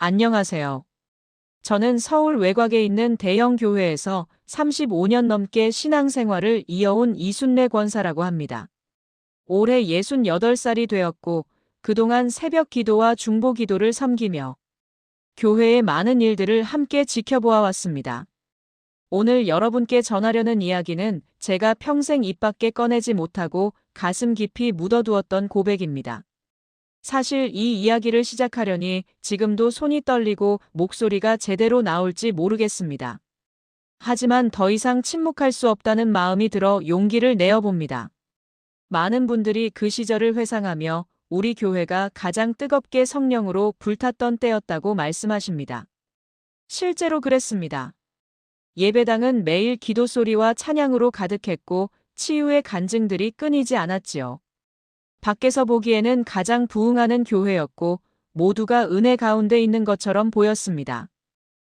안녕하세요. 저는 서울 외곽에 있는 대형 교회에서 35년 넘게 신앙생활을 이어온 이순례 권사라고 합니다. 올해 68살이 되었고 그동안 새벽 기도와 중보 기도를 섬기며 교회의 많은 일들을 함께 지켜보아 왔습니다. 오늘 여러분께 전하려는 이야기는 제가 평생 입 밖에 꺼내지 못하고 가슴 깊이 묻어두었던 고백입니다. 사실 이 이야기를 시작하려니 지금도 손이 떨리고 목소리가 제대로 나올지 모르겠습니다. 하지만 더 이상 침묵할 수 없다는 마음이 들어 용기를 내어봅니다. 많은 분들이 그 시절을 회상하며 우리 교회가 가장 뜨겁게 성령으로 불탔던 때였다고 말씀하십니다. 실제로 그랬습니다. 예배당은 매일 기도 소리와 찬양으로 가득했고 치유의 간증들이 끊이지 않았지요. 밖에서 보기에는 가장 부흥하는 교회였고 모두가 은혜 가운데 있는 것처럼 보였습니다.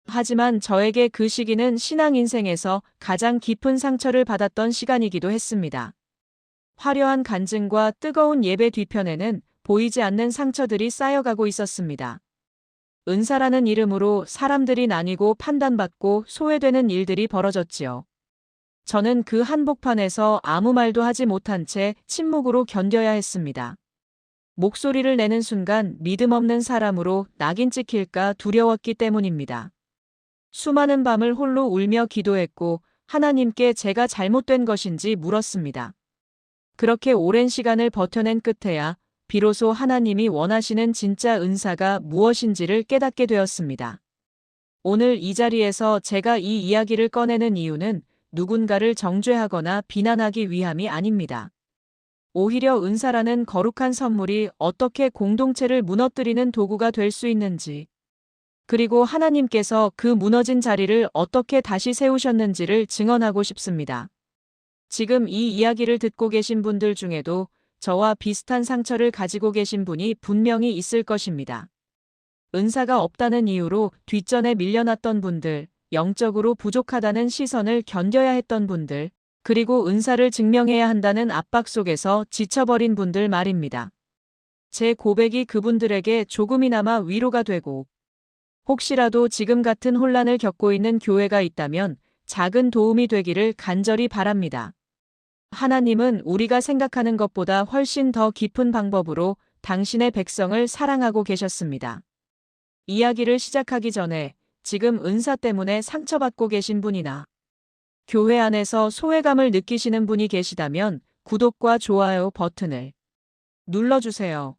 하지만 저에게 그 시기는 신앙 인생에서 가장 깊은 상처를 받았던 시간이기도 했습니다. 화려한 간증과 뜨거운 예배 뒤편에는 보이지 않는 상처들이 쌓여가고 있었습니다. 은사라는 이름으로 사람들이 나뉘고 판단받고 소외되는 일들이 벌어졌지요. 저는 그 한복판에서 아무 말도 하지 못한 채 침묵으로 견뎌야 했습니다. 목소리를 내는 순간 믿음 없는 사람으로 낙인 찍힐까 두려웠기 때문입니다. 수많은 밤을 홀로 울며 기도했고 하나님께 제가 잘못된 것인지 물었습니다. 그렇게 오랜 시간을 버텨낸 끝에야 비로소 하나님이 원하시는 진짜 은사가 무엇인지를 깨닫게 되었습니다. 오늘 이 자리에서 제가 이 이야기를 꺼내는 이유는 누군가를 정죄하거나 비난하기 위함이 아닙니다. 오히려 은사라는 거룩한 선물이 어떻게 공동체를 무너뜨리는 도구가 될 수 있는지, 그리고 하나님께서 그 무너진 자리를 어떻게 다시 세우셨는지를 증언하고 싶습니다. 지금 이 이야기를 듣고 계신 분들 중에도 저와 비슷한 상처를 가지고 계신 분이 분명히 있을 것입니다. 은사가 없다는 이유로 뒷전에 밀려났던 분들, 영적으로 부족하다는 시선을 견뎌야 했던 분들, 그리고 은사를 증명해야 한다는 압박 속에서 지쳐버린 분들 말입니다. 제 고백이 그분들에게 조금이나마 위로가 되고, 혹시라도 지금 같은 혼란을 겪고 있는 교회가 있다면 작은 도움이 되기를 간절히 바랍니다. 하나님은 우리가 생각하는 것보다 훨씬 더 깊은 방법으로 당신의 백성을 사랑하고 계셨습니다. 이야기를 시작하기 전에 지금 은사 때문에 상처받고 계신 분이나 교회 안에서 소외감을 느끼시는 분이 계시다면 구독과 좋아요 버튼을 눌러주세요.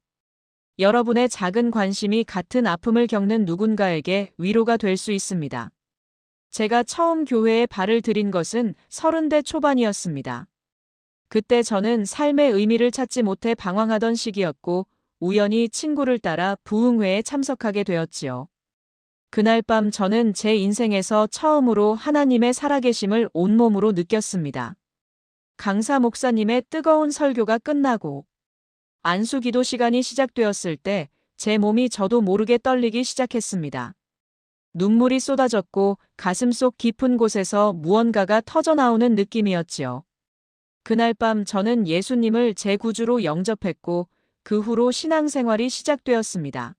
여러분의 작은 관심이 같은 아픔을 겪는 누군가에게 위로가 될 수 있습니다. 제가 처음 교회에 발을 들인 것은 30대 초반이었습니다. 그때 저는 삶의 의미를 찾지 못해 방황하던 시기였고 우연히 친구를 따라 부흥회에 참석하게 되었지요. 그날 밤 저는 제 인생에서 처음으로 하나님의 살아계심을 온몸으로 느꼈습니다. 강사 목사님의 뜨거운 설교가 끝나고 안수기도 시간이 시작되었을 때 제 몸이 저도 모르게 떨리기 시작했습니다. 눈물이 쏟아졌고 가슴속 깊은 곳에서 무언가가 터져나오는 느낌이었지요. 그날 밤 저는 예수님을 제 구주로 영접했고 그 후로 신앙생활이 시작되었습니다.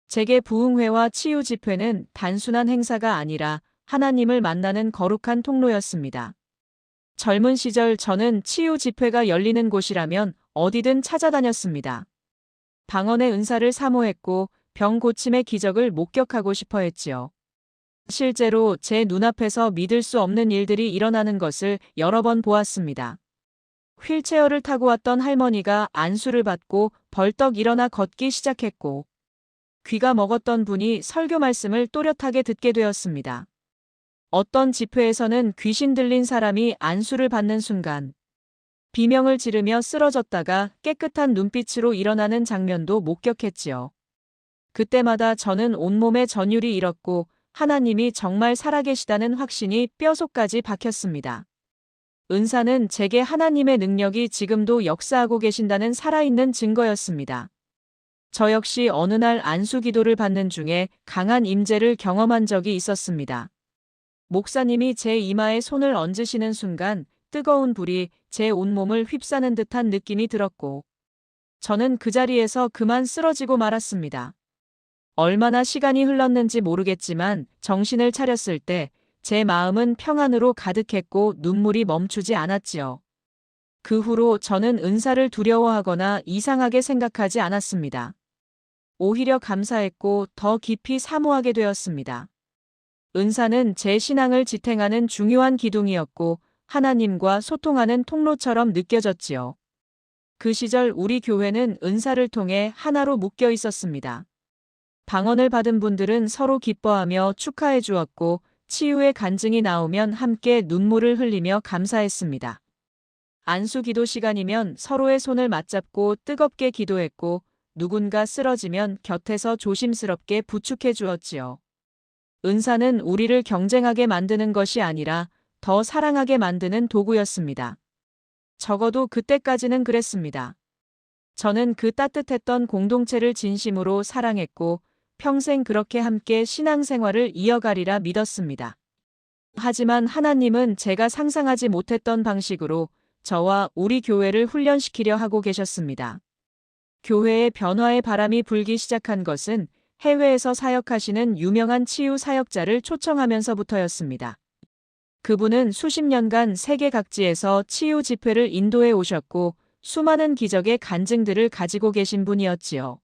제게 부흥회와 치유 집회는 단순한 행사가 아니라 하나님을 만나는 거룩한 통로였습니다. 젊은 시절 저는 치유 집회가 열리는 곳이라면 어디든 찾아다녔습니다. 방언의 은사를 사모했고 병 고침의 기적을 목격하고 싶어 했지요. 실제로 제 눈앞에서 믿을 수 없는 일들이 일어나는 것을 여러 번 보았습니다. 휠체어를 타고 왔던 할머니가 안수를 받고 벌떡 일어나 걷기 시작했고 귀가 먹었던 분이 설교 말씀을 또렷하게 듣게 되었습니다. 어떤 집회에서는 귀신 들린 사람이 안수를 받는 순간 비명을 지르며 쓰러졌다가 깨끗한 눈빛으로 일어나는 장면도 목격했지요. 그때마다 저는 온몸에 전율이 일었고 하나님이 정말 살아계시다는 확신이 뼛속까지 박혔습니다. 은사는 제게 하나님의 능력이 지금도 역사하고 계신다는 살아있는 증거였습니다. 저 역시 어느 날 안수 기도를 받는 중에 강한 임재를 경험한 적이 있었습니다. 목사님이 제 이마에 손을 얹으시는 순간 뜨거운 불이 제 온몸을 휩싸는 듯한 느낌이 들었고 저는 그 자리에서 그만 쓰러지고 말았습니다. 얼마나 시간이 흘렀는지 모르겠지만 정신을 차렸을 때 제 마음은 평안으로 가득했고 눈물이 멈추지 않았지요. 그 후로 저는 은사를 두려워하거나 이상하게 생각하지 않았습니다. 오히려 감사했고 더 깊이 사모하게 되었습니다. 은사는 제 신앙을 지탱하는 중요한 기둥이었고 하나님과 소통하는 통로처럼 느껴졌지요. 그 시절 우리 교회는 은사를 통해 하나로 묶여 있었습니다. 방언을 받은 분들은 서로 기뻐하며 축하해 주었고 치유의 간증이 나오면 함께 눈물을 흘리며 감사했습니다. 안수 기도 시간이면 서로의 손을 맞잡고 뜨겁게 기도했고 누군가 쓰러지면 곁에서 조심스럽게 부축해 주었지요. 은사는 우리를 경쟁하게 만드는 것이 아니라 더 사랑하게 만드는 도구였습니다. 적어도 그때까지는 그랬습니다. 저는 그 따뜻했던 공동체를 진심으로 사랑했고 평생 그렇게 함께 신앙생활을 이어가리라 믿었습니다. 하지만 하나님은 제가 상상하지 못했던 방식으로 저와 우리 교회를 훈련시키려 하고 계셨습니다. 교회의 변화의 바람이 불기 시작한 것은 해외에서 사역하시는 유명한 치유 사역자를 초청하면서부터였습니다. 그분은 수십 년간 세계 각지에서 치유 집회를 인도해 오셨고 수많은 기적의 간증들을 가지고 계신 분이었지요.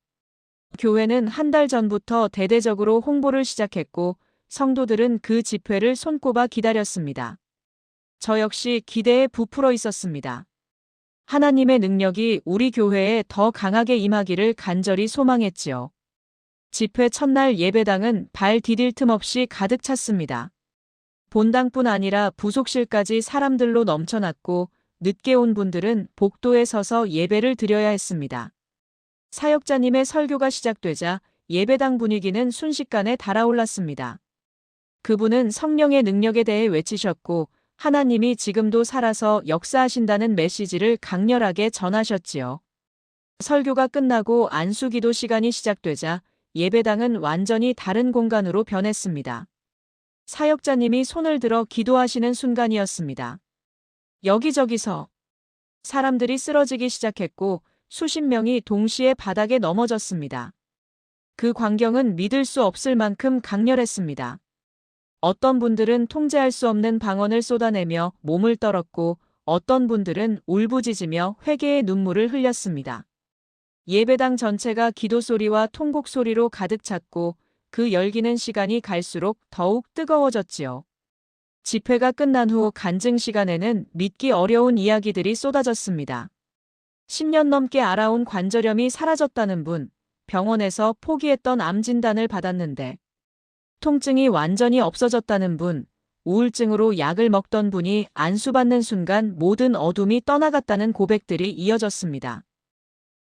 교회는 한 달 전부터 대대적으로 홍보를 시작했고 성도들은 그 집회를 손꼽아 기다렸습니다. 저 역시 기대에 부풀어 있었습니다. 하나님의 능력이 우리 교회에 더 강하게 임하기를 간절히 소망했지요. 집회 첫날 예배당은 발 디딜 틈 없이 가득 찼습니다. 본당뿐 아니라 부속실까지 사람들로 넘쳐났고 늦게 온 분들은 복도에 서서 예배를 드려야 했습니다. 사역자님의 설교가 시작되자 예배당 분위기는 순식간에 달아올랐습니다. 그분은 성령의 능력에 대해 외치셨고 하나님이 지금도 살아서 역사하신다는 메시지를 강렬하게 전하셨지요. 설교가 끝나고 안수기도 시간이 시작되자 예배당은 완전히 다른 공간으로 변했습니다. 사역자님이 손을 들어 기도하시는 순간이었습니다. 여기저기서 사람들이 쓰러지기 시작했고 수십 명이 동시에 바닥에 넘어졌습니다. 그 광경은 믿을 수 없을 만큼 강렬했습니다. 어떤 분들은 통제할 수 없는 방언을 쏟아내며 몸을 떨었고 어떤 분들은 울부짖으며 회개의 눈물을 흘렸습니다. 예배당 전체가 기도 소리와 통곡 소리로 가득 찼고 그 열기는 시간이 갈수록 더욱 뜨거워졌지요. 집회가 끝난 후 간증 시간에는 믿기 어려운 이야기들이 쏟아졌습니다. 10년 넘게 앓아온 관절염이 사라졌다는 분, 병원에서 포기했던 암 진단을 받았는데 통증이 완전히 없어졌다는 분, 우울증으로 약을 먹던 분이 안수받는 순간 모든 어둠이 떠나갔다는 고백들이 이어졌습니다.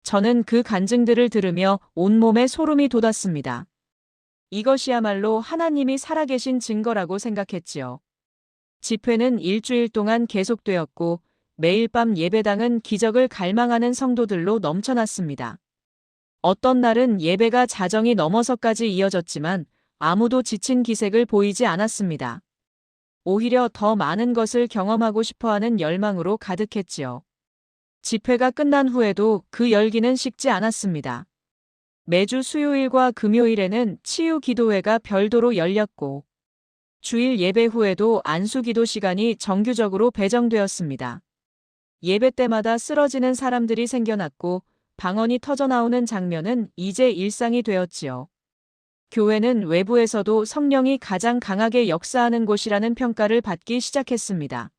저는 그 간증들을 들으며 온몸에 소름이 돋았습니다. 이것이야말로 하나님이 살아계신 증거라고 생각했지요. 집회는 일주일 동안 계속되었고 매일 밤 예배당은 기적을 갈망하는 성도들로 넘쳐났습니다. 어떤 날은 예배가 자정이 넘어서까지 이어졌지만 아무도 지친 기색을 보이지 않았습니다. 오히려 더 많은 것을 경험하고 싶어하는 열망으로 가득했지요. 집회가 끝난 후에도 그 열기는 식지 않았습니다. 매주 수요일과 금요일에는 치유 기도회가 별도로 열렸고 주일 예배 후에도 안수 기도 시간이 정규적으로 배정되었습니다. 예배 때마다 쓰러지는 사람들이 생겨났고 방언이 터져나오는 장면은 이제 일상이 되었지요. 교회는 외부에서도 성령이 가장 강하게 역사하는 곳이라는 평가를 받기 시작했습니다.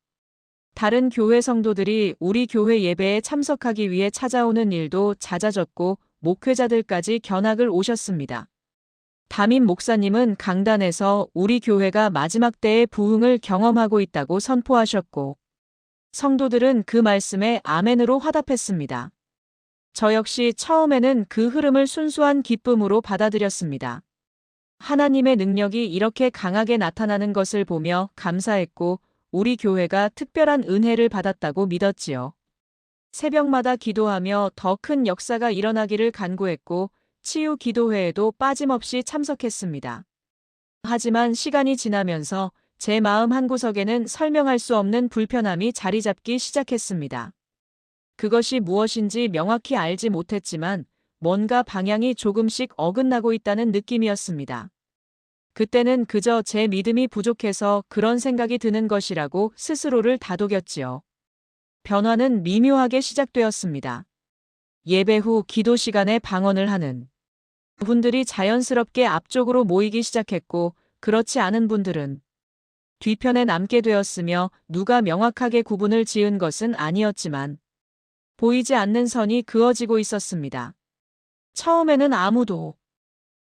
다른 교회 성도들이 우리 교회 예배에 참석하기 위해 찾아오는 일도 잦아졌고 목회자들까지 견학을 오셨습니다. 담임 목사님은 강단에서 우리 교회가 마지막 때의 부흥을 경험하고 있다고 선포하셨고 성도들은 그 말씀에 아멘으로 화답했습니다. 저 역시 처음에는 그 흐름을 순수한 기쁨으로 받아들였습니다. 하나님의 능력이 이렇게 강하게 나타나는 것을 보며 감사했고 우리 교회가 특별한 은혜를 받았다고 믿었지요. 새벽마다 기도하며 더 큰 역사가 일어나기를 간구했고 치유 기도회에도 빠짐없이 참석했습니다. 하지만 시간이 지나면서 제 마음 한구석에는 설명할 수 없는 불편함이 자리 잡기 시작했습니다. 그것이 무엇인지 명확히 알지 못했지만 뭔가 방향이 조금씩 어긋나고 있다는 느낌이었습니다. 그때는 그저 제 믿음이 부족해서 그런 생각이 드는 것이라고 스스로를 다독였지요. 변화는 미묘하게 시작되었습니다. 예배 후 기도 시간에 방언을 하는 분들이 자연스럽게 앞쪽으로 모이기 시작했고, 그렇지 않은 분들은 뒤편에 남게 되었으며, 누가 명확하게 구분을 지은 것은 아니었지만 보이지 않는 선이 그어지고 있었습니다. 처음에는 아무도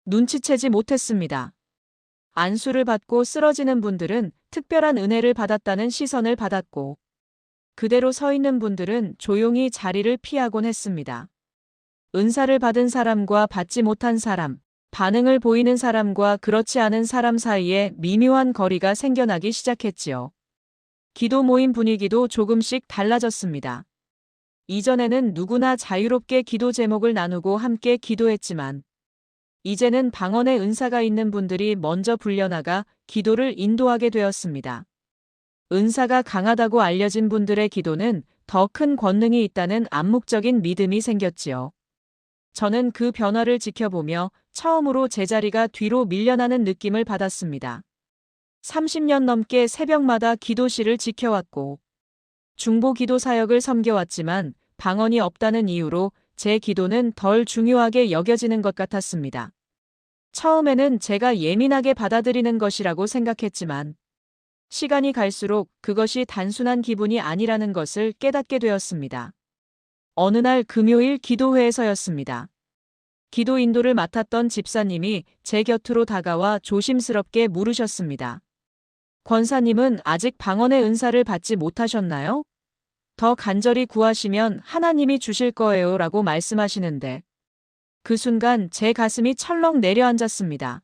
눈치채지 못했습니다. 안수를 받고 쓰러지는 분들은 특별한 은혜를 받았다는 시선을 받았고, 그대로 서 있는 분들은 조용히 자리를 피하곤 했습니다. 은사를 받은 사람과 받지 못한 사람, 반응을 보이는 사람과 그렇지 않은 사람 사이에 미묘한 거리가 생겨나기 시작했지요. 기도 모임 분위기도 조금씩 달라졌습니다. 이전에는 누구나 자유롭게 기도 제목을 나누고 함께 기도했지만, 이제는 방언의 은사가 있는 분들이 먼저 불려나가 기도를 인도하게 되었습니다. 은사가 강하다고 알려진 분들의 기도는 더 큰 권능이 있다는 암묵적인 믿음이 생겼지요. 저는 그 변화를 지켜보며 처음으로 제자리가 뒤로 밀려나는 느낌을 받았습니다. 30년 넘게 새벽마다 기도실을 지켜왔고, 중보 기도 사역을 섬겨왔지만 방언이 없다는 이유로 제 기도는 덜 중요하게 여겨지는 것 같았습니다. 처음에는 제가 예민하게 받아들이는 것이라고 생각했지만, 시간이 갈수록 그것이 단순한 기분이 아니라는 것을 깨닫게 되었습니다. 어느 날 금요일 기도회에서였습니다. 기도 인도를 맡았던 집사님이 제 곁으로 다가와 조심스럽게 물으셨습니다. 권사님은 아직 방언의 은사를 받지 못하셨나요? 더 간절히 구하시면 하나님이 주실 거예요 라고 말씀하시는데, 그 순간 제 가슴이 철렁 내려앉았습니다.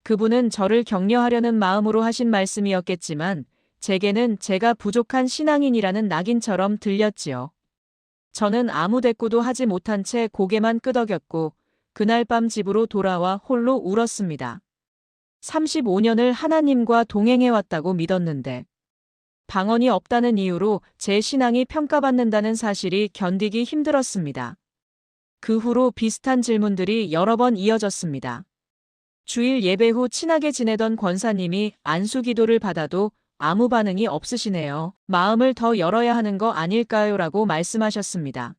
그분은 저를 격려하려는 마음으로 하신 말씀이었겠지만, 제게는 제가 부족한 신앙인이라는 낙인처럼 들렸지요. 저는 아무 대꾸도 하지 못한 채 고개만 끄덕였고, 그날 밤 집으로 돌아와 홀로 울었습니다. 35년을 하나님과 동행해왔다고 믿었는데, 방언이 없다는 이유로 제 신앙이 평가받는다는 사실이 견디기 힘들었습니다. 그 후로 비슷한 질문들이 여러 번 이어졌습니다. 주일 예배 후 친하게 지내던 권사님이 안수 기도를 받아도 아무 반응이 없으시네요. 마음을 더 열어야 하는 거 아닐까요? 라고 말씀하셨습니다.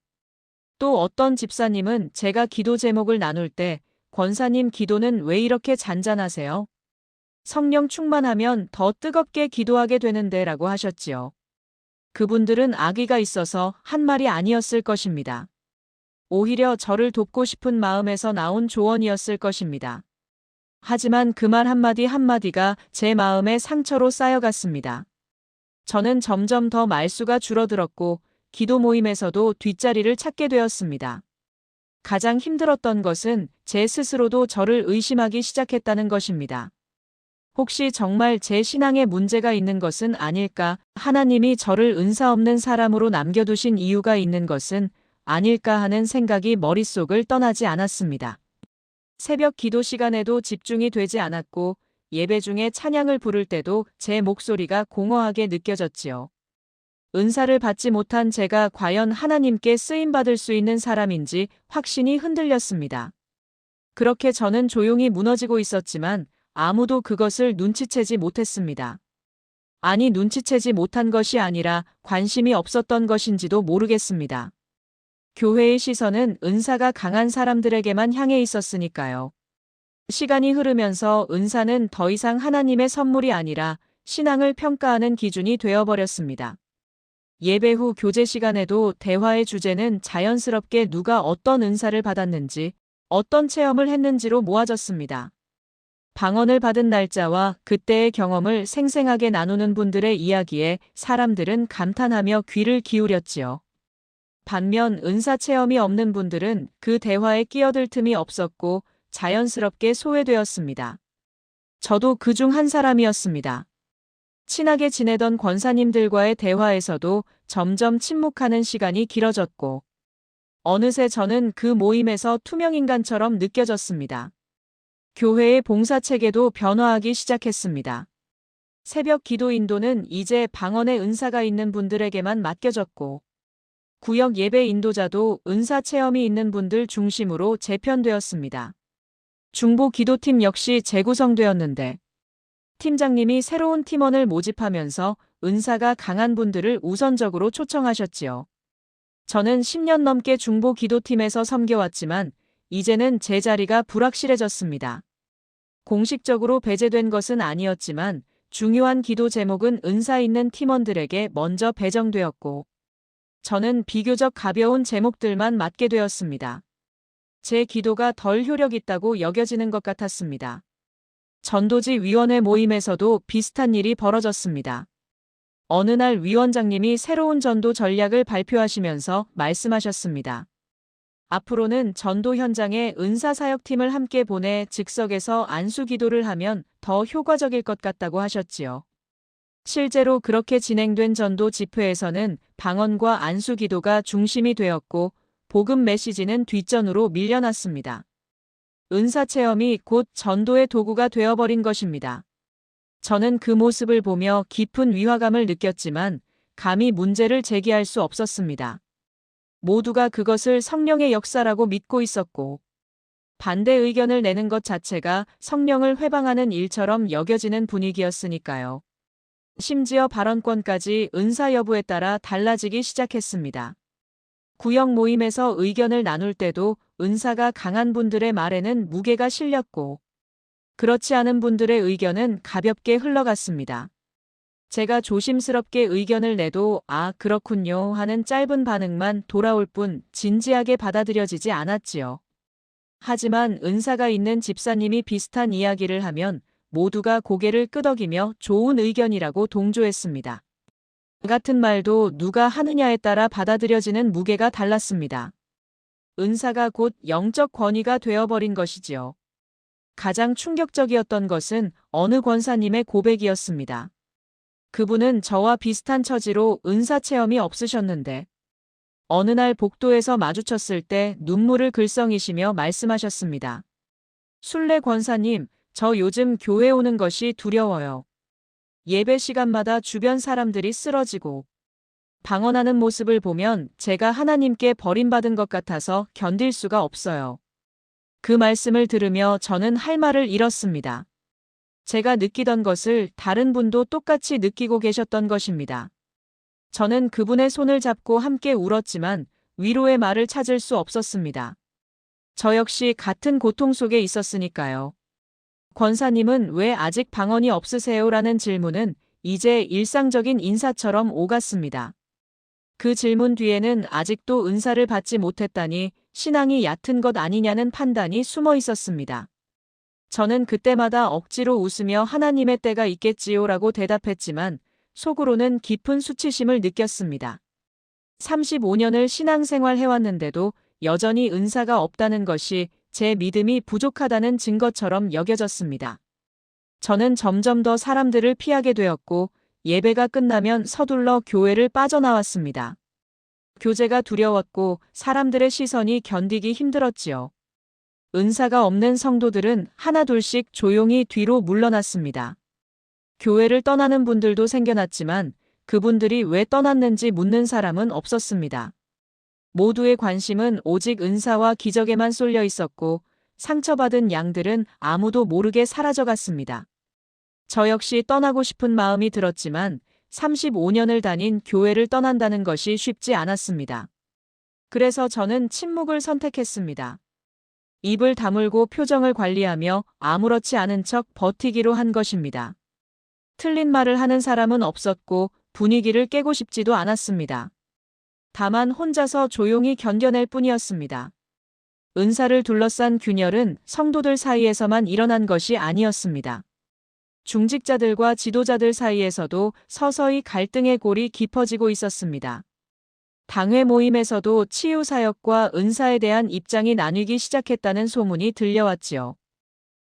또 어떤 집사님은 제가 기도 제목을 나눌 때, 권사님 기도는 왜 이렇게 잔잔하세요? 성령 충만하면 더 뜨겁게 기도하게 되는데 라고 하셨지요. 그분들은 악의가 있어서 한 말이 아니었을 것입니다. 오히려 저를 돕고 싶은 마음에서 나온 조언이었을 것입니다. 하지만 그 말 한마디 한마디가 제 마음의 상처로 쌓여갔습니다. 저는 점점 더 말수가 줄어들었고, 기도 모임에서도 뒷자리를 찾게 되었습니다. 가장 힘들었던 것은 제 스스로도 저를 의심하기 시작했다는 것입니다. 혹시 정말 제 신앙에 문제가 있는 것은 아닐까? 하나님이 저를 은사 없는 사람으로 남겨두신 이유가 있는 것은 아닐까 하는 생각이 머릿속을 떠나지 않았습니다. 새벽 기도 시간에도 집중이 되지 않았고, 예배 중에 찬양을 부를 때도 제 목소리가 공허하게 느껴졌지요. 은사를 받지 못한 제가 과연 하나님께 쓰임받을 수 있는 사람인지 확신이 흔들렸습니다. 그렇게 저는 조용히 무너지고 있었지만 아무도 그것을 눈치채지 못했습니다. 아니, 눈치채지 못한 것이 아니라 관심이 없었던 것인지도 모르겠습니다. 교회의 시선은 은사가 강한 사람들에게만 향해 있었으니까요. 시간이 흐르면서 은사는 더 이상 하나님의 선물이 아니라 신앙을 평가하는 기준이 되어버렸습니다. 예배 후 교제 시간에도 대화의 주제는 자연스럽게 누가 어떤 은사를 받았는지, 어떤 체험을 했는지로 모아졌습니다. 방언을 받은 날짜와 그때의 경험을 생생하게 나누는 분들의 이야기에 사람들은 감탄하며 귀를 기울였지요. 반면 은사 체험이 없는 분들은 그 대화에 끼어들 틈이 없었고 자연스럽게 소외되었습니다. 저도 그중 한 사람이었습니다. 친하게 지내던 권사님들과의 대화에서도 점점 침묵하는 시간이 길어졌고, 어느새 저는 그 모임에서 투명인간처럼 느껴졌습니다. 교회의 봉사체계도 변화하기 시작했습니다. 새벽 기도 인도는 이제 방언의 은사가 있는 분들에게만 맡겨졌고, 구역 예배 인도자도 은사 체험이 있는 분들 중심으로 재편되었습니다. 중보 기도팀 역시 재구성되었는데 팀장님이 새로운 팀원을 모집하면서 은사가 강한 분들을 우선적으로 초청하셨지요. 저는 10년 넘게 중보 기도팀에서 섬겨왔지만 이제는 제 자리가 불확실해졌습니다. 공식적으로 배제된 것은 아니었지만 중요한 기도 제목은 은사 있는 팀원들에게 먼저 배정되었고 저는 비교적 가벼운 제목들만 맡게 되었습니다. 제 기도가 덜 효력 있다고 여겨지는 것 같았습니다. 전도지 위원회 모임에서도 비슷한 일이 벌어졌습니다. 어느 날 위원장님이 새로운 전도 전략을 발표하시면서 말씀하셨습니다. 앞으로는 전도 현장에 은사사역팀을 함께 보내 즉석에서 안수기도를 하면 더 효과적일 것 같다고 하셨지요. 실제로 그렇게 진행된 전도 집회에서는 방언과 안수기도가 중심이 되었고 복음 메시지는 뒷전으로 밀려났습니다. 은사체험이 곧 전도의 도구가 되어버린 것입니다. 저는 그 모습을 보며 깊은 위화감을 느꼈지만 감히 문제를 제기할 수 없었습니다. 모두가 그것을 성령의 역사라고 믿고 있었고 반대 의견을 내는 것 자체가 성령을 회방하는 일처럼 여겨지는 분위기였으니까요. 심지어 발언권까지 은사 여부에 따라 달라지기 시작했습니다. 구역 모임에서 의견을 나눌 때도 은사가 강한 분들의 말에는 무게가 실렸고 그렇지 않은 분들의 의견은 가볍게 흘러갔습니다. 제가 조심스럽게 의견을 내도 아, 그렇군요 하는 짧은 반응만 돌아올 뿐 진지하게 받아들여지지 않았지요. 하지만 은사가 있는 집사님이 비슷한 이야기를 하면 모두가 고개를 끄덕이며 좋은 의견이라고 동조했습니다. 같은 말도 누가 하느냐에 따라 받아들여지는 무게가 달랐습니다. 은사가 곧 영적 권위가 되어버린 것이지요. 가장 충격적이었던 것은 어느 권사님의 고백이었습니다. 그분은 저와 비슷한 처지로 은사 체험이 없으셨는데 어느 날 복도에서 마주쳤을 때 눈물을 글썽이시며 말씀하셨습니다. 순례 권사님, 저 요즘 교회 오는 것이 두려워요. 예배 시간마다 주변 사람들이 쓰러지고 방언하는 모습을 보면 제가 하나님께 버림받은 것 같아서 견딜 수가 없어요. 그 말씀을 들으며 저는 할 말을 잃었습니다. 제가 느끼던 것을 다른 분도 똑같이 느끼고 계셨던 것입니다. 저는 그분의 손을 잡고 함께 울었지만 위로의 말을 찾을 수 없었습니다. 저 역시 같은 고통 속에 있었으니까요. 권사님은 왜 아직 방언이 없으세요? 라는 질문은 이제 일상적인 인사처럼 오갔습니다. 그 질문 뒤에는 아직도 은사를 받지 못했다니 신앙이 얕은 것 아니냐는 판단이 숨어 있었습니다. 저는 그때마다 억지로 웃으며 하나님의 때가 있겠지요라고 대답했지만 속으로는 깊은 수치심을 느꼈습니다. 35년을 신앙생활 해왔는데도 여전히 은사가 없다는 것이 제 믿음이 부족하다는 증거처럼 여겨졌습니다. 저는 점점 더 사람들을 피하게 되었고 예배가 끝나면 서둘러 교회를 빠져나왔습니다. 교제가 두려웠고 사람들의 시선이 견디기 힘들었지요. 은사가 없는 성도들은 하나둘씩 조용히 뒤로 물러났습니다. 교회를 떠나는 분들도 생겨났지만 그분들이 왜 떠났는지 묻는 사람은 없었습니다. 모두의 관심은 오직 은사와 기적에만 쏠려 있었고 상처받은 양들은 아무도 모르게 사라져갔습니다. 저 역시 떠나고 싶은 마음이 들었지만 35년을 다닌 교회를 떠난다는 것이 쉽지 않았습니다. 그래서 저는 침묵을 선택했습니다. 입을 다물고 표정을 관리하며 아무렇지 않은 척 버티기로 한 것입니다. 틀린 말을 하는 사람은 없었고 분위기를 깨고 싶지도 않았습니다. 다만 혼자서 조용히 견뎌낼 뿐이었습니다. 은사를 둘러싼 균열은 성도들 사이에서만 일어난 것이 아니었습니다. 중직자들과 지도자들 사이에서도 서서히 갈등의 골이 깊어지고 있었습니다. 당회 모임에서도 치유사역과 은사에 대한 입장이 나뉘기 시작했다는 소문이 들려왔지요.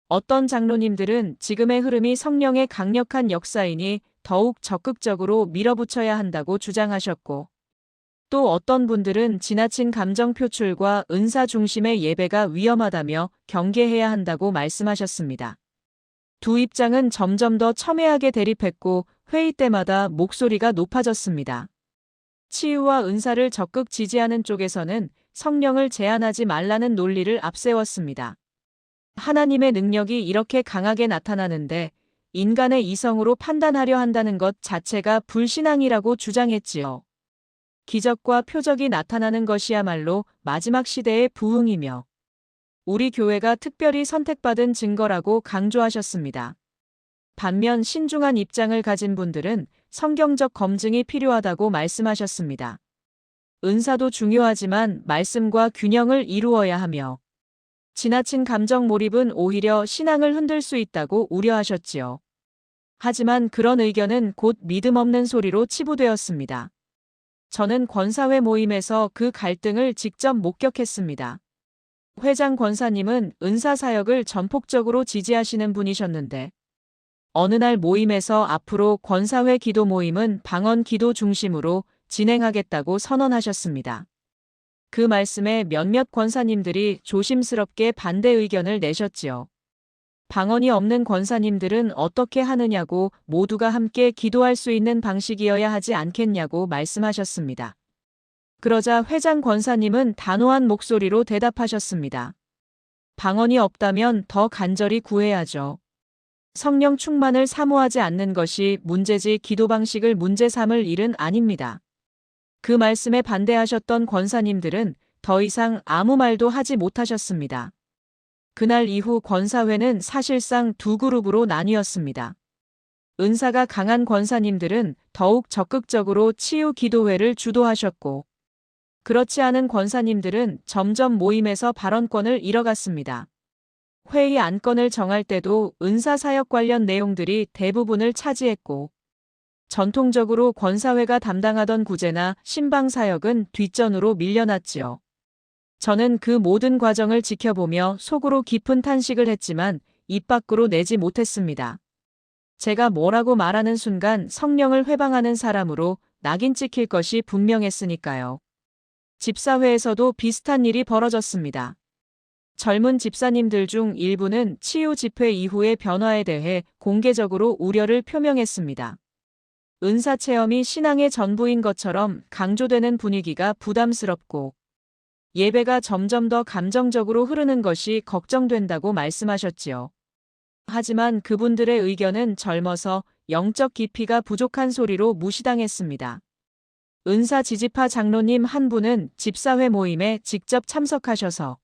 어떤 장로님들은 지금의 흐름이 성령의 강력한 역사이니 더욱 적극적으로 밀어붙여야 한다고 주장하셨고, 또 어떤 분들은 지나친 감정 표출과 은사 중심의 예배가 위험하다며 경계해야 한다고 말씀하셨습니다. 두 입장은 점점 더 첨예하게 대립했고 회의 때마다 목소리가 높아졌습니다. 치유와 은사를 적극 지지하는 쪽에서는 성령을 제한하지 말라는 논리를 앞세웠습니다. 하나님의 능력이 이렇게 강하게 나타나는데 인간의 이성으로 판단하려 한다는 것 자체가 불신앙이라고 주장했지요. 기적과 표적이 나타나는 것이야말로 마지막 시대의 부흥이며 우리 교회가 특별히 선택받은 증거라고 강조하셨습니다. 반면 신중한 입장을 가진 분들은 성경적 검증이 필요하다고 말씀하셨습니다. 은사도 중요하지만 말씀과 균형을 이루어야 하며 지나친 감정 몰입은 오히려 신앙을 흔들 수 있다고 우려하셨지요. 하지만 그런 의견은 곧 믿음 없는 소리로 치부되었습니다. 저는 권사회 모임에서 그 갈등을 직접 목격했습니다. 회장 권사님은 은사 사역을 전폭적으로 지지하시는 분이셨는데 어느 날 모임에서 앞으로 권사회 기도 모임은 방언 기도 중심으로 진행하겠다고 선언하셨습니다. 그 말씀에 몇몇 권사님들이 조심스럽게 반대 의견을 내셨지요. 방언이 없는 권사님들은 어떻게 하느냐고 모두가 함께 기도할 수 있는 방식이어야 하지 않겠냐고 말씀하셨습니다. 그러자 회장 권사님은 단호한 목소리로 대답하셨습니다. 방언이 없다면 더 간절히 구해야죠. 성령 충만을 사모하지 않는 것이 문제지 기도 방식을 문제 삼을 일은 아닙니다. 그 말씀에 반대하셨던 권사님들은 더 이상 아무 말도 하지 못하셨습니다. 그날 이후 권사회는 사실상 두 그룹으로 나뉘었습니다. 은사가 강한 권사님들은 더욱 적극적으로 치유 기도회를 주도하셨고 그렇지 않은 권사님들은 점점 모임에서 발언권을 잃어갔습니다. 회의 안건을 정할 때도 은사 사역 관련 내용들이 대부분을 차지했고 전통적으로 권사회가 담당하던 구제나 신방 사역은 뒷전으로 밀려났지요. 저는 그 모든 과정을 지켜보며 속으로 깊은 탄식을 했지만 입 밖으로 내지 못했습니다. 제가 뭐라고 말하는 순간 성령을 회방하는 사람으로 낙인 찍힐 것이 분명했으니까요. 집사회에서도 비슷한 일이 벌어졌습니다. 젊은 집사님들 중 일부는 치유 집회 이후의 변화에 대해 공개적으로 우려를 표명했습니다. 은사 체험이 신앙의 전부인 것처럼 강조되는 분위기가 부담스럽고 예배가 점점 더 감정적으로 흐르는 것이 걱정된다고 말씀하셨지요. 하지만 그분들의 의견은 젊어서 영적 깊이가 부족한 소리로 무시당했습니다. 은사 지지파 장로님 한 분은 집사회 모임에 직접 참석하셔서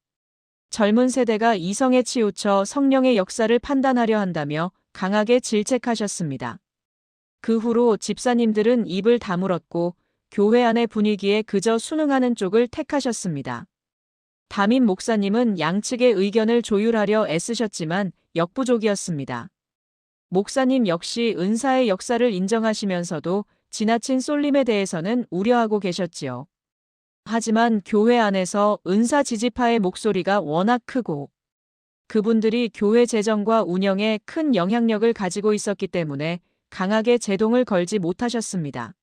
젊은 세대가 이성에 치우쳐 성령의 역사를 판단하려 한다며 강하게 질책하셨습니다. 그 후로 집사님들은 입을 다물었고 교회 안의 분위기에 그저 순응하는 쪽을 택하셨습니다. 담임 목사님은 양측의 의견을 조율하려 애쓰셨지만 역부족이었습니다. 목사님 역시 은사의 역사를 인정하시면서도 지나친 쏠림에 대해서는 우려하고 계셨지요. 하지만 교회 안에서 은사 지지파의 목소리가 워낙 크고 그분들이 교회 재정과 운영에 큰 영향력을 가지고 있었기 때문에 강하게 제동을 걸지 못하셨습니다.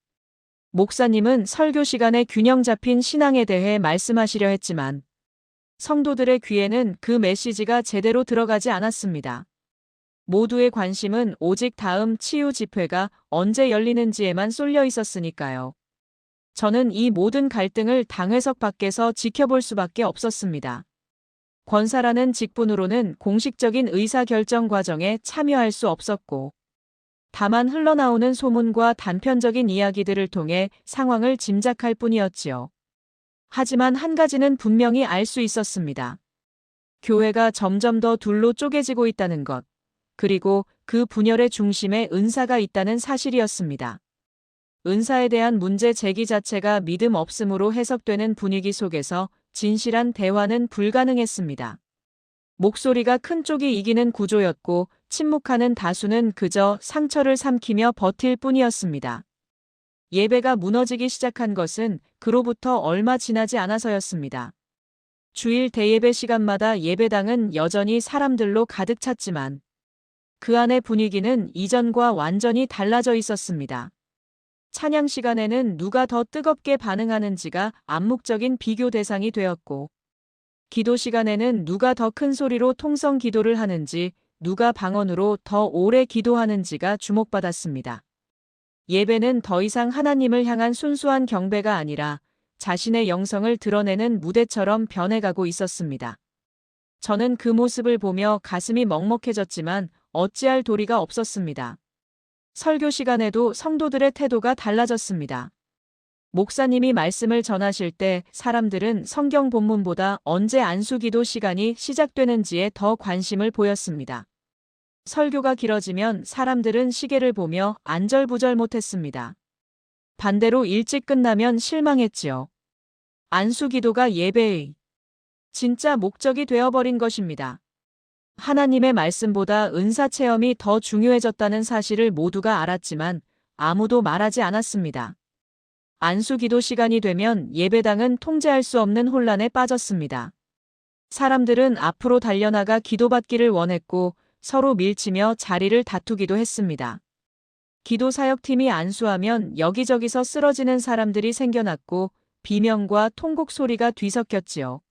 목사님은 설교 시간에 균형 잡힌 신앙에 대해 말씀하시려 했지만 성도들의 귀에는 그 메시지가 제대로 들어가지 않았습니다. 모두의 관심은 오직 다음 치유 집회가 언제 열리는지에만 쏠려 있었으니까요. 저는 이 모든 갈등을 당회석 밖에서 지켜볼 수밖에 없었습니다. 권사라는 직분으로는 공식적인 의사결정 과정에 참여할 수 없었고 다만 흘러나오는 소문과 단편적인 이야기들을 통해 상황을 짐작할 뿐이었지요. 하지만 한 가지는 분명히 알 수 있었습니다. 교회가 점점 더 둘로 쪼개지고 있다는 것, 그리고 그 분열의 중심에 은사가 있다는 사실이었습니다. 은사에 대한 문제 제기 자체가 믿음 없음으로 해석되는 분위기 속에서 진실한 대화는 불가능했습니다. 목소리가 큰 쪽이 이기는 구조였고 침묵하는 다수는 그저 상처를 삼키며 버틸 뿐이었습니다. 예배가 무너지기 시작한 것은 그로부터 얼마 지나지 않아서였습니다. 주일 대예배 시간마다 예배당은 여전히 사람들로 가득 찼지만 그 안의 분위기는 이전과 완전히 달라져 있었습니다. 찬양 시간에는 누가 더 뜨겁게 반응하는지가 암묵적인 비교 대상이 되었고 기도 시간에는 누가 더 큰 소리로 통성 기도를 하는지 누가 방언으로 더 오래 기도하는지가 주목받았습니다. 예배는 더 이상 하나님을 향한 순수한 경배가 아니라 자신의 영성을 드러내는 무대처럼 변해가고 있었습니다. 저는 그 모습을 보며 가슴이 먹먹해졌지만 어찌할 도리가 없었습니다. 설교 시간에도 성도들의 태도가 달라졌습니다. 목사님이 말씀을 전하실 때 사람들은 성경 본문보다 언제 안수기도 시간이 시작되는지에 더 관심을 보였습니다. 설교가 길어지면 사람들은 시계를 보며 안절부절 못했습니다. 반대로 일찍 끝나면 실망했지요. 안수기도가 예배의 진짜 목적이 되어버린 것입니다. 하나님의 말씀보다 은사 체험이 더 중요해졌다는 사실을 모두가 알았지만 아무도 말하지 않았습니다. 안수기도 시간이 되면 예배당은 통제할 수 없는 혼란에 빠졌습니다. 사람들은 앞으로 달려나가 기도받기를 원했고 서로 밀치며 자리를 다투기도 했습니다. 기도 사역팀이 안수하면 여기저기서 쓰러지는 사람들이 생겨났고 비명과 통곡 소리가 뒤섞였지요.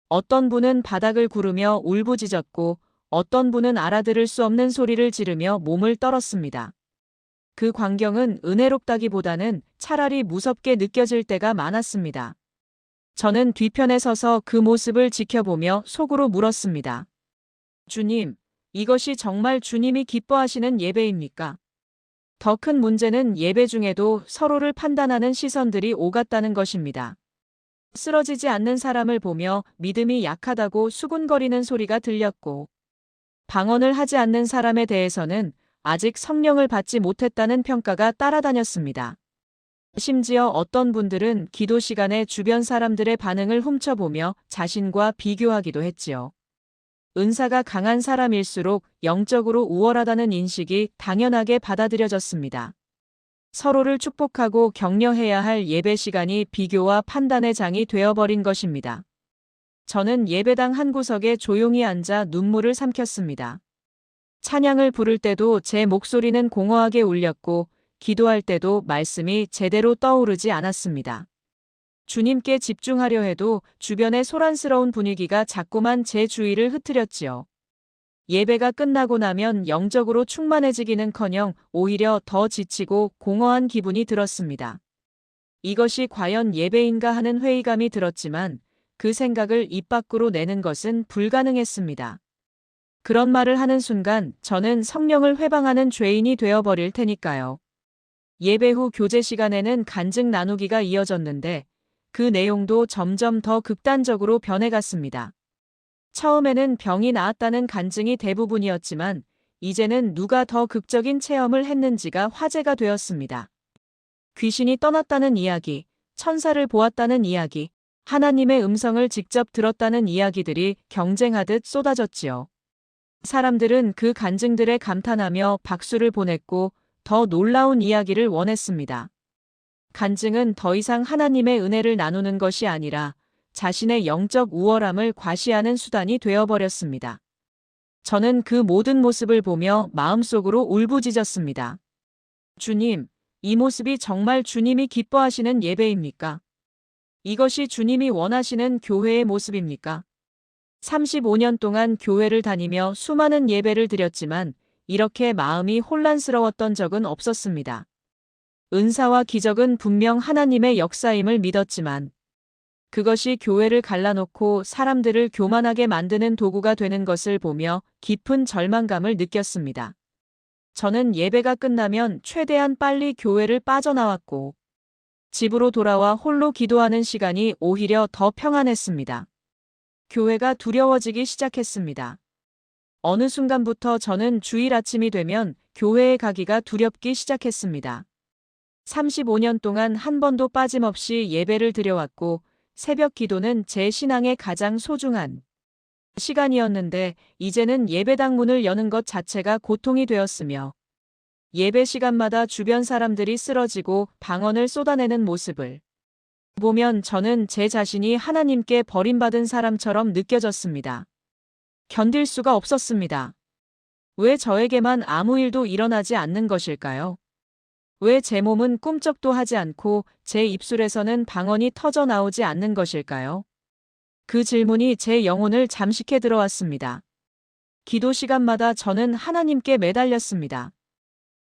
어떤 분은 바닥을 구르며 울부짖었고 어떤 분은 알아들을 수 없는 소리를 지르며 몸을 떨었습니다. 그 광경은 은혜롭다기보다는 차라리 무섭게 느껴질 때가 많았습니다. 저는 뒤편에 서서 그 모습을 지켜보며 속으로 물었습니다. 주님, 이것이 정말 주님이 기뻐하시는 예배입니까? 더 큰 문제는 예배 중에도 서로를 판단하는 시선들이 오갔다는 것입니다. 쓰러지지 않는 사람을 보며 믿음이 약하다고 수군거리는 소리가 들렸고, 방언을 하지 않는 사람에 대해서는 아직 성령을 받지 못했다는 평가가 따라다녔습니다. 심지어 어떤 분들은 기도 시간에 주변 사람들의 반응을 훔쳐보며 자신과 비교하기도 했지요. 은사가 강한 사람일수록 영적으로 우월하다는 인식이 당연하게 받아들여졌습니다. 서로를 축복하고 격려해야 할 예배 시간이 비교와 판단의 장이 되어버린 것입니다. 저는 예배당 한 구석에 조용히 앉아 눈물을 삼켰습니다. 찬양을 부를 때도 제 목소리는 공허하게 울렸고 기도할 때도 말씀이 제대로 떠오르지 않았습니다. 주님께 집중하려 해도 주변의 소란스러운 분위기가 자꾸만 제 주위를 흐트렸지요. 예배가 끝나고 나면 영적으로 충만해지기는커녕 오히려 더 지치고 공허한 기분이 들었습니다. 이것이 과연 예배인가 하는 회의감이 들었지만 그 생각을 입 밖으로 내는 것은 불가능했습니다. 그런 말을 하는 순간 저는 성령을 회방하는 죄인이 되어버릴 테니까요. 예배 후 교제 시간에는 간증 나누기가 이어졌는데 그 내용도 점점 더 극단적으로 변해갔습니다. 처음에는 병이 나았다는 간증이 대부분이었지만 이제는 누가 더 극적인 체험을 했는지가 화제가 되었습니다. 귀신이 떠났다는 이야기, 천사를 보았다는 이야기, 하나님의 음성을 직접 들었다는 이야기들이 경쟁하듯 쏟아졌지요. 사람들은 그 간증들에 감탄하며 박수를 보냈고 더 놀라운 이야기를 원했습니다. 간증은 더 이상 하나님의 은혜를 나누는 것이 아니라 자신의 영적 우월함을 과시하는 수단이 되어버렸습니다. 저는 그 모든 모습을 보며 마음속으로 울부짖었습니다. 주님, 이 모습이 정말 주님이 기뻐하시는 예배입니까? 이것이 주님이 원하시는 교회의 모습입니까? 35년 동안 교회를 다니며 수많은 예배를 드렸지만 이렇게 마음이 혼란스러웠던 적은 없었습니다. 은사와 기적은 분명 하나님의 역사임을 믿었지만 그것이 교회를 갈라놓고 사람들을 교만하게 만드는 도구가 되는 것을 보며 깊은 절망감을 느꼈습니다. 저는 예배가 끝나면 최대한 빨리 교회를 빠져나왔고 집으로 돌아와 홀로 기도하는 시간이 오히려 더 평안했습니다. 교회가 두려워지기 시작했습니다. 어느 순간부터 저는 주일 아침이 되면 교회에 가기가 두렵기 시작했습니다. 35년 동안 한 번도 빠짐없이 예배를 드려왔고 새벽 기도는 제 신앙의 가장 소중한 시간이었는데 이제는 예배당 문을 여는 것 자체가 고통이 되었으며 예배 시간마다 주변 사람들이 쓰러지고 방언을 쏟아내는 모습을 보면 저는 제 자신이 하나님께 버림받은 사람처럼 느껴졌습니다. 견딜 수가 없었습니다. 왜 저에게만 아무 일도 일어나지 않는 것일까요? 왜 제 몸은 꿈쩍도 하지 않고 제 입술에서는 방언이 터져 나오지 않는 것일까요? 그 질문이 제 영혼을 잠식해 들어왔습니다. 기도 시간마다 저는 하나님께 매달렸습니다.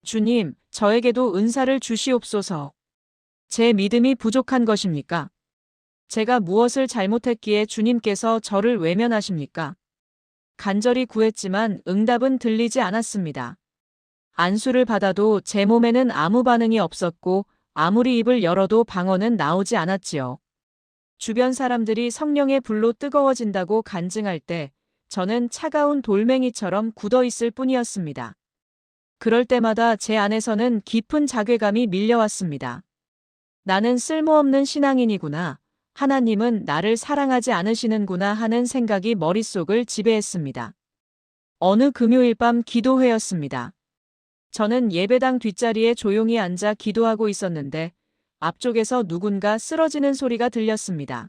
주님, 저에게도 은사를 주시옵소서. 제 믿음이 부족한 것입니까? 제가 무엇을 잘못했기에 주님께서 저를 외면하십니까? 간절히 구했지만 응답은 들리지 않았습니다. 안수를 받아도 제 몸에는 아무 반응이 없었고 아무리 입을 열어도 방언은 나오지 않았지요. 주변 사람들이 성령의 불로 뜨거워진다고 간증할 때 저는 차가운 돌멩이처럼 굳어 있을 뿐이었습니다. 그럴 때마다 제 안에서는 깊은 자괴감이 밀려왔습니다. 나는 쓸모없는 신앙인이구나. 하나님은 나를 사랑하지 않으시는구나 하는 생각이 머릿속을 지배했습니다. 어느 금요일 밤 기도회였습니다. 저는 예배당 뒷자리에 조용히 앉아 기도하고 있었는데 앞쪽에서 누군가 쓰러지는 소리가 들렸습니다.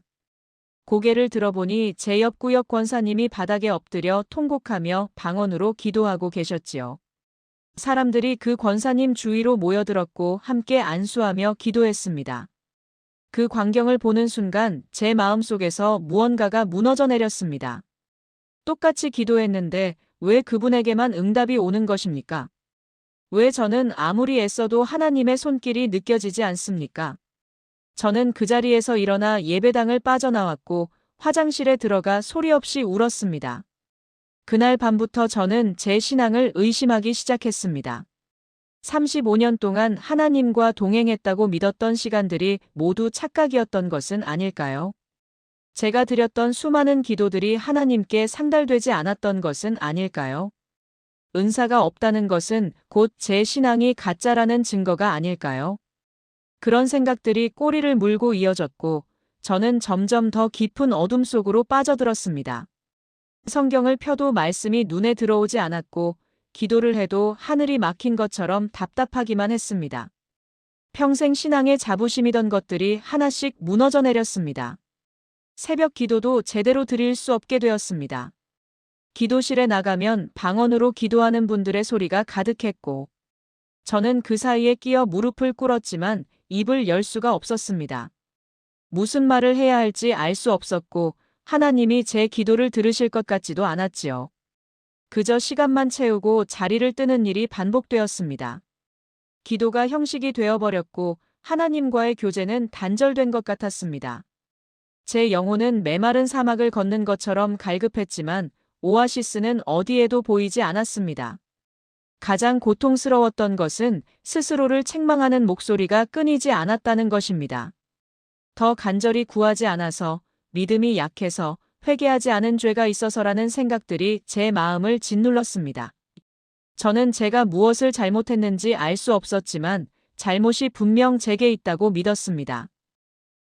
고개를 들어보니 제 옆 구역 권사님이 바닥에 엎드려 통곡하며 방언으로 기도하고 계셨지요. 사람들이 그 권사님 주위로 모여들었고 함께 안수하며 기도했습니다. 그 광경을 보는 순간 제 마음속에서 무언가가 무너져 내렸습니다. 똑같이 기도했는데 왜 그분에게만 응답이 오는 것입니까? 왜 저는 아무리 애써도 하나님의 손길이 느껴지지 않습니까? 저는 그 자리에서 일어나 예배당을 빠져나왔고 화장실에 들어가 소리 없이 울었습니다. 그날 밤부터 저는 제 신앙을 의심하기 시작했습니다. 35년 동안 하나님과 동행했다고 믿었던 시간들이 모두 착각이었던 것은 아닐까요? 제가 드렸던 수많은 기도들이 하나님께 상달되지 않았던 것은 아닐까요? 은사가 없다는 것은 곧 제 신앙이 가짜라는 증거가 아닐까요? 그런 생각들이 꼬리를 물고 이어졌고 저는 점점 더 깊은 어둠 속으로 빠져들었습니다. 성경을 펴도 말씀이 눈에 들어오지 않았고 기도를 해도 하늘이 막힌 것처럼 답답하기만 했습니다. 평생 신앙의 자부심이던 것들이 하나씩 무너져 내렸습니다. 새벽 기도도 제대로 드릴 수 없게 되었습니다. 기도실에 나가면 방언으로 기도하는 분들의 소리가 가득했고 저는 그 사이에 끼어 무릎을 꿇었지만 입을 열 수가 없었습니다. 무슨 말을 해야 할지 알 수 없었고 하나님이 제 기도를 들으실 것 같지도 않았지요. 그저 시간만 채우고 자리를 뜨는 일이 반복되었습니다. 기도가 형식이 되어버렸고 하나님과의 교제는 단절된 것 같았습니다. 제 영혼은 메마른 사막을 걷는 것처럼 갈급했지만 오아시스는 어디에도 보이지 않았습니다. 가장 고통스러웠던 것은 스스로를 책망하는 목소리가 끊이지 않았다는 것입니다. 더 간절히 구하지 않아서, 믿음이 약해서, 회개하지 않은 죄가 있어서라는 생각들이 제 마음을 짓눌렀습니다. 저는 제가 무엇을 잘못했는지 알 수 없었지만 잘못이 분명 제게 있다고 믿었습니다.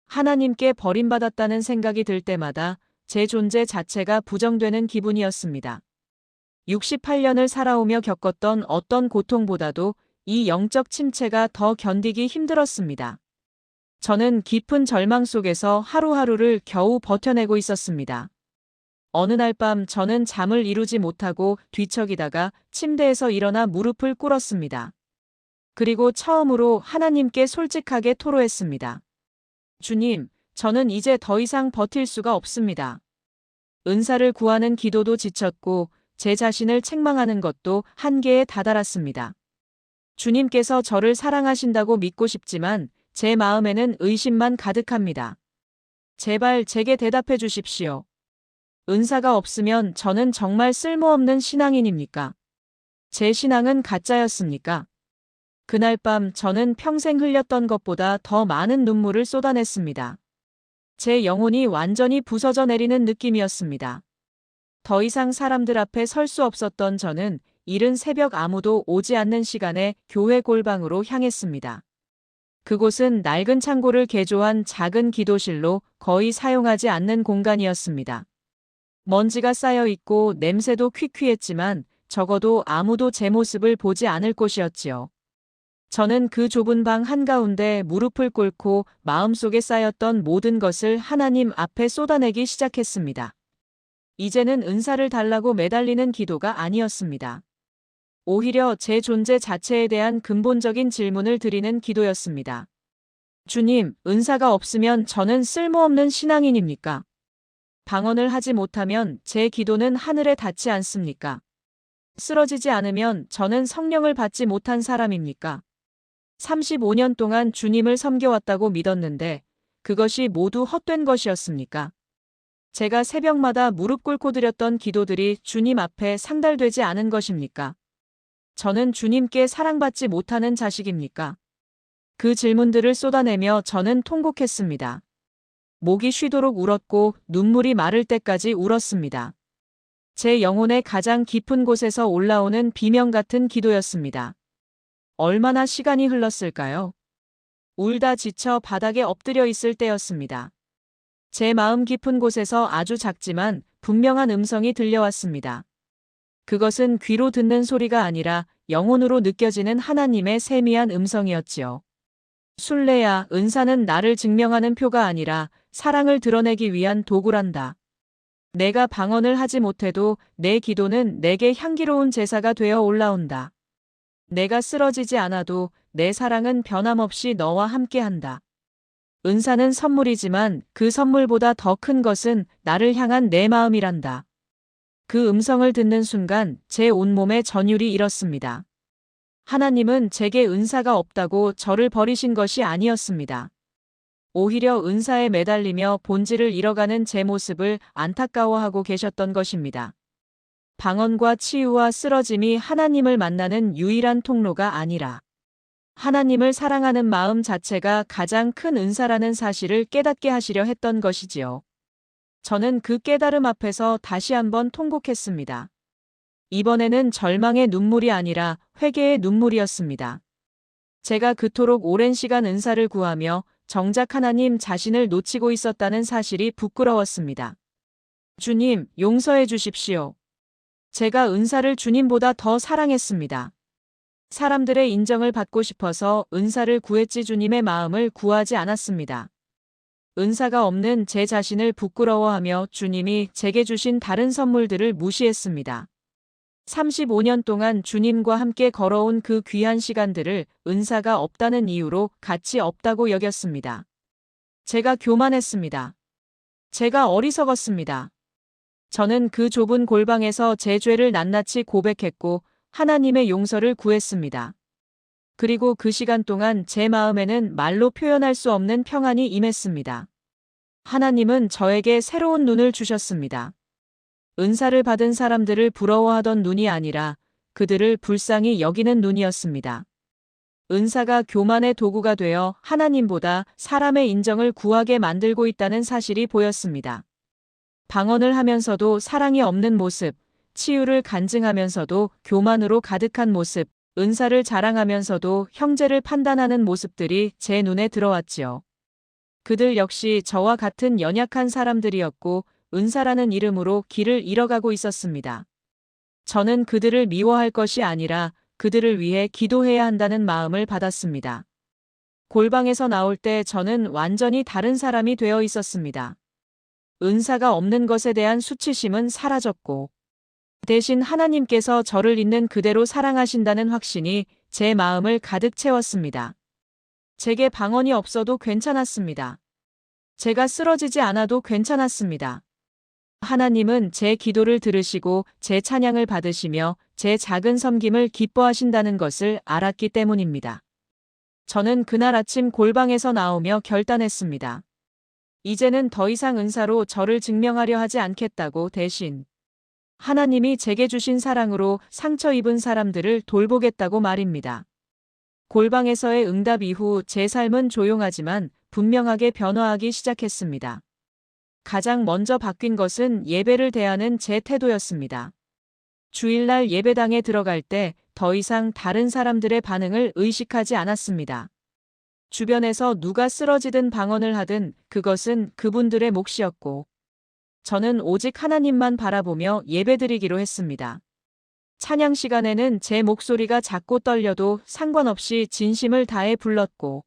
하나님께 버림받았다는 생각이 들 때마다 제 존재 자체가 부정되는 기분이었습니다. 68년을 살아오며 겪었던 어떤 고통보다도 이 영적 침체가 더 견디기 힘들었습니다. 저는 깊은 절망 속에서 하루하루를 겨우 버텨내고 있었습니다. 어느 날 밤 저는 잠을 이루지 못하고 뒤척이다가 침대에서 일어나 무릎을 꿇었습니다. 그리고 처음으로 하나님께 솔직하게 토로했습니다. 주님, 저는 이제 더 이상 버틸 수가 없습니다. 은사를 구하는 기도도 지쳤고 제 자신을 책망하는 것도 한계에 다다랐습니다. 주님께서 저를 사랑하신다고 믿고 싶지만 제 마음에는 의심만 가득합니다. 제발 제게 대답해 주십시오. 은사가 없으면 저는 정말 쓸모없는 신앙인입니까? 제 신앙은 가짜였습니까? 그날 밤 저는 평생 흘렸던 것보다 더 많은 눈물을 쏟아냈습니다. 제 영혼이 완전히 부서져 내리는 느낌이었습니다. 더 이상 사람들 앞에 설 수 없었던 저는 이른 새벽 아무도 오지 않는 시간에 교회 골방으로 향했습니다. 그곳은 낡은 창고를 개조한 작은 기도실로 거의 사용하지 않는 공간이었습니다. 먼지가 쌓여 있고 냄새도 퀴퀴했지만 적어도 아무도 제 모습을 보지 않을 곳이었지요. 저는 그 좁은 방 한가운데 무릎을 꿇고 마음속에 쌓였던 모든 것을 하나님 앞에 쏟아내기 시작했습니다. 이제는 은사를 달라고 매달리는 기도가 아니었습니다. 오히려 제 존재 자체에 대한 근본적인 질문을 드리는 기도였습니다. 주님, 은사가 없으면 저는 쓸모없는 신앙인입니까? 방언을 하지 못하면 제 기도는 하늘에 닿지 않습니까? 쓰러지지 않으면 저는 성령을 받지 못한 사람입니까? 35년 동안 주님을 섬겨왔다고 믿었는데 그것이 모두 헛된 것이었습니까? 제가 새벽마다 무릎 꿇고 드렸던 기도들이 주님 앞에 상달되지 않은 것입니까? 저는 주님께 사랑받지 못하는 자식입니까? 그 질문들을 쏟아내며 저는 통곡했습니다. 목이 쉬도록 울었고 눈물이 마를 때까지 울었습니다. 제 영혼의 가장 깊은 곳에서 올라오는 비명 같은 기도였습니다. 얼마나 시간이 흘렀을까요? 울다 지쳐 바닥에 엎드려 있을 때였습니다. 제 마음 깊은 곳에서 아주 작지만 분명한 음성이 들려왔습니다. 그것은 귀로 듣는 소리가 아니라 영혼으로 느껴지는 하나님의 세미한 음성이었지요. 순례야, 은사는 나를 증명하는 표가 아니라 사랑을 드러내기 위한 도구란다. 내가 방언을 하지 못해도 내 기도는 내게 향기로운 제사가 되어 올라온다. 내가 쓰러지지 않아도 내 사랑은 변함없이 너와 함께한다. 은사는 선물이지만 그 선물보다 더 큰 것은 나를 향한 내 마음이란다. 그 음성을 듣는 순간 제 온몸의 전율이 일었습니다. 하나님은 제게 은사가 없다고 저를 버리신 것이 아니었습니다. 오히려 은사에 매달리며 본질을 잃어가는 제 모습을 안타까워하고 계셨던 것입니다. 방언과 치유와 쓰러짐이 하나님을 만나는 유일한 통로가 아니라 하나님을 사랑하는 마음 자체가 가장 큰 은사라는 사실을 깨닫게 하시려 했던 것이지요. 저는 그 깨달음 앞에서 다시 한번 통곡했습니다. 이번에는 절망의 눈물이 아니라 회개의 눈물이었습니다. 제가 그토록 오랜 시간 은사를 구하며 정작 하나님 자신을 놓치고 있었다는 사실이 부끄러웠습니다. 주님, 용서해 주십시오. 제가 은사를 주님보다 더 사랑했습니다. 사람들의 인정을 받고 싶어서 은사를 구했지 주님의 마음을 구하지 않았습니다. 은사가 없는 제 자신을 부끄러워하며 주님이 제게 주신 다른 선물들을 무시했습니다. 35년 동안 주님과 함께 걸어온 그 귀한 시간들을 은사가 없다는 이유로 가치 없다고 여겼습니다. 제가 교만했습니다. 제가 어리석었습니다. 저는 그 좁은 골방에서 제 죄를 낱낱이 고백했고 하나님의 용서를 구했습니다. 그리고 그 시간 동안 제 마음에는 말로 표현할 수 없는 평안이 임했습니다. 하나님은 저에게 새로운 눈을 주셨습니다. 은사를 받은 사람들을 부러워하던 눈이 아니라 그들을 불쌍히 여기는 눈이었습니다. 은사가 교만의 도구가 되어 하나님보다 사람의 인정을 구하게 만들고 있다는 사실이 보였습니다. 방언을 하면서도 사랑이 없는 모습, 치유를 간증하면서도 교만으로 가득한 모습, 은사를 자랑하면서도 형제를 판단하는 모습들이 제 눈에 들어왔지요. 그들 역시 저와 같은 연약한 사람들이었고 은사라는 이름으로 길을 잃어가고 있었습니다. 저는 그들을 미워할 것이 아니라 그들을 위해 기도해야 한다는 마음을 받았습니다. 골방에서 나올 때 저는 완전히 다른 사람이 되어 있었습니다. 은사가 없는 것에 대한 수치심은 사라졌고 대신 하나님께서 저를 있는 그대로 사랑하신다는 확신이 제 마음을 가득 채웠습니다. 제게 방언이 없어도 괜찮았습니다. 제가 쓰러지지 않아도 괜찮았습니다. 하나님은 제 기도를 들으시고 제 찬양을 받으시며 제 작은 섬김을 기뻐하신다는 것을 알았기 때문입니다. 저는 그날 아침 골방에서 나오며 결단했습니다. 이제는 더 이상 은사로 저를 증명하려 하지 않겠다고 대신 하나님이 제게 주신 사랑으로 상처 입은 사람들을 돌보겠다고 말입니다. 골방에서의 응답 이후 제 삶은 조용하지만 분명하게 변화하기 시작했습니다. 가장 먼저 바뀐 것은 예배를 대하는 제 태도였습니다. 주일날 예배당에 들어갈 때 더 이상 다른 사람들의 반응을 의식하지 않았습니다. 주변에서 누가 쓰러지든 방언을 하든 그것은 그분들의 몫이었고 저는 오직 하나님만 바라보며 예배드리기로 했습니다. 찬양 시간에는 제 목소리가 작고 떨려도 상관없이 진심을 다해 불렀고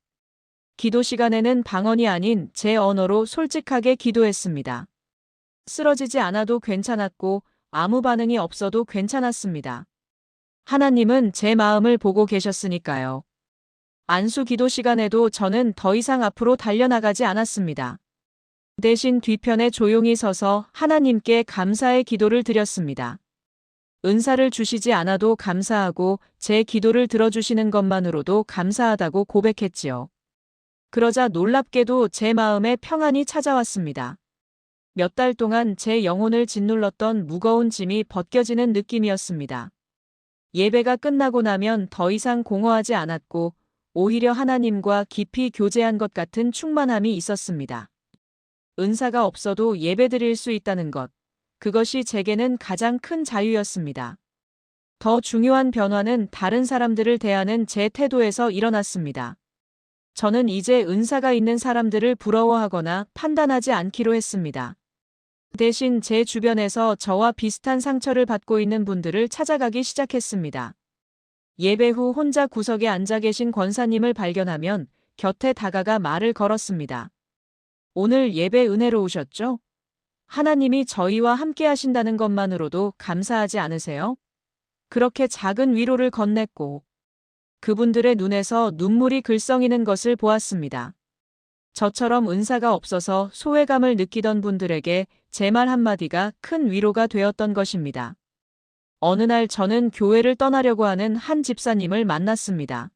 기도 시간에는 방언이 아닌 제 언어로 솔직하게 기도했습니다. 쓰러지지 않아도 괜찮았고 아무 반응이 없어도 괜찮았습니다. 하나님은 제 마음을 보고 계셨으니까요. 안수 기도 시간에도 저는 더 이상 앞으로 달려나가지 않았습니다. 대신 뒤편에 조용히 서서 하나님께 감사의 기도를 드렸습니다. 은사를 주시지 않아도 감사하고 제 기도를 들어주시는 것만으로도 감사하다고 고백했지요. 그러자 놀랍게도 제 마음에 평안이 찾아왔습니다. 몇 달 동안 제 영혼을 짓눌렀던 무거운 짐이 벗겨지는 느낌이었습니다. 예배가 끝나고 나면 더 이상 공허하지 않았고 오히려 하나님과 깊이 교제한 것 같은 충만함이 있었습니다. 은사가 없어도 예배드릴 수 있다는 것, 그것이 제게는 가장 큰 자유였습니다. 더 중요한 변화는 다른 사람들을 대하는 제 태도에서 일어났습니다. 저는 이제 은사가 있는 사람들을 부러워하거나 판단하지 않기로 했습니다. 대신 제 주변에서 저와 비슷한 상처를 받고 있는 분들을 찾아가기 시작했습니다. 예배 후 혼자 구석에 앉아 계신 권사님을 발견하면 곁에 다가가 말을 걸었습니다. 오늘 예배 은혜로우셨죠? 하나님이 저희와 함께 하신다는 것만으로도 감사하지 않으세요? 그렇게 작은 위로를 건넸고 그분들의 눈에서 눈물이 글썽이는 것을 보았습니다. 저처럼 은사가 없어서 소외감을 느끼던 분들에게 제 말 한마디가 큰 위로가 되었던 것입니다. 어느 날 저는 교회를 떠나려고 하는 한 집사님을 만났습니다.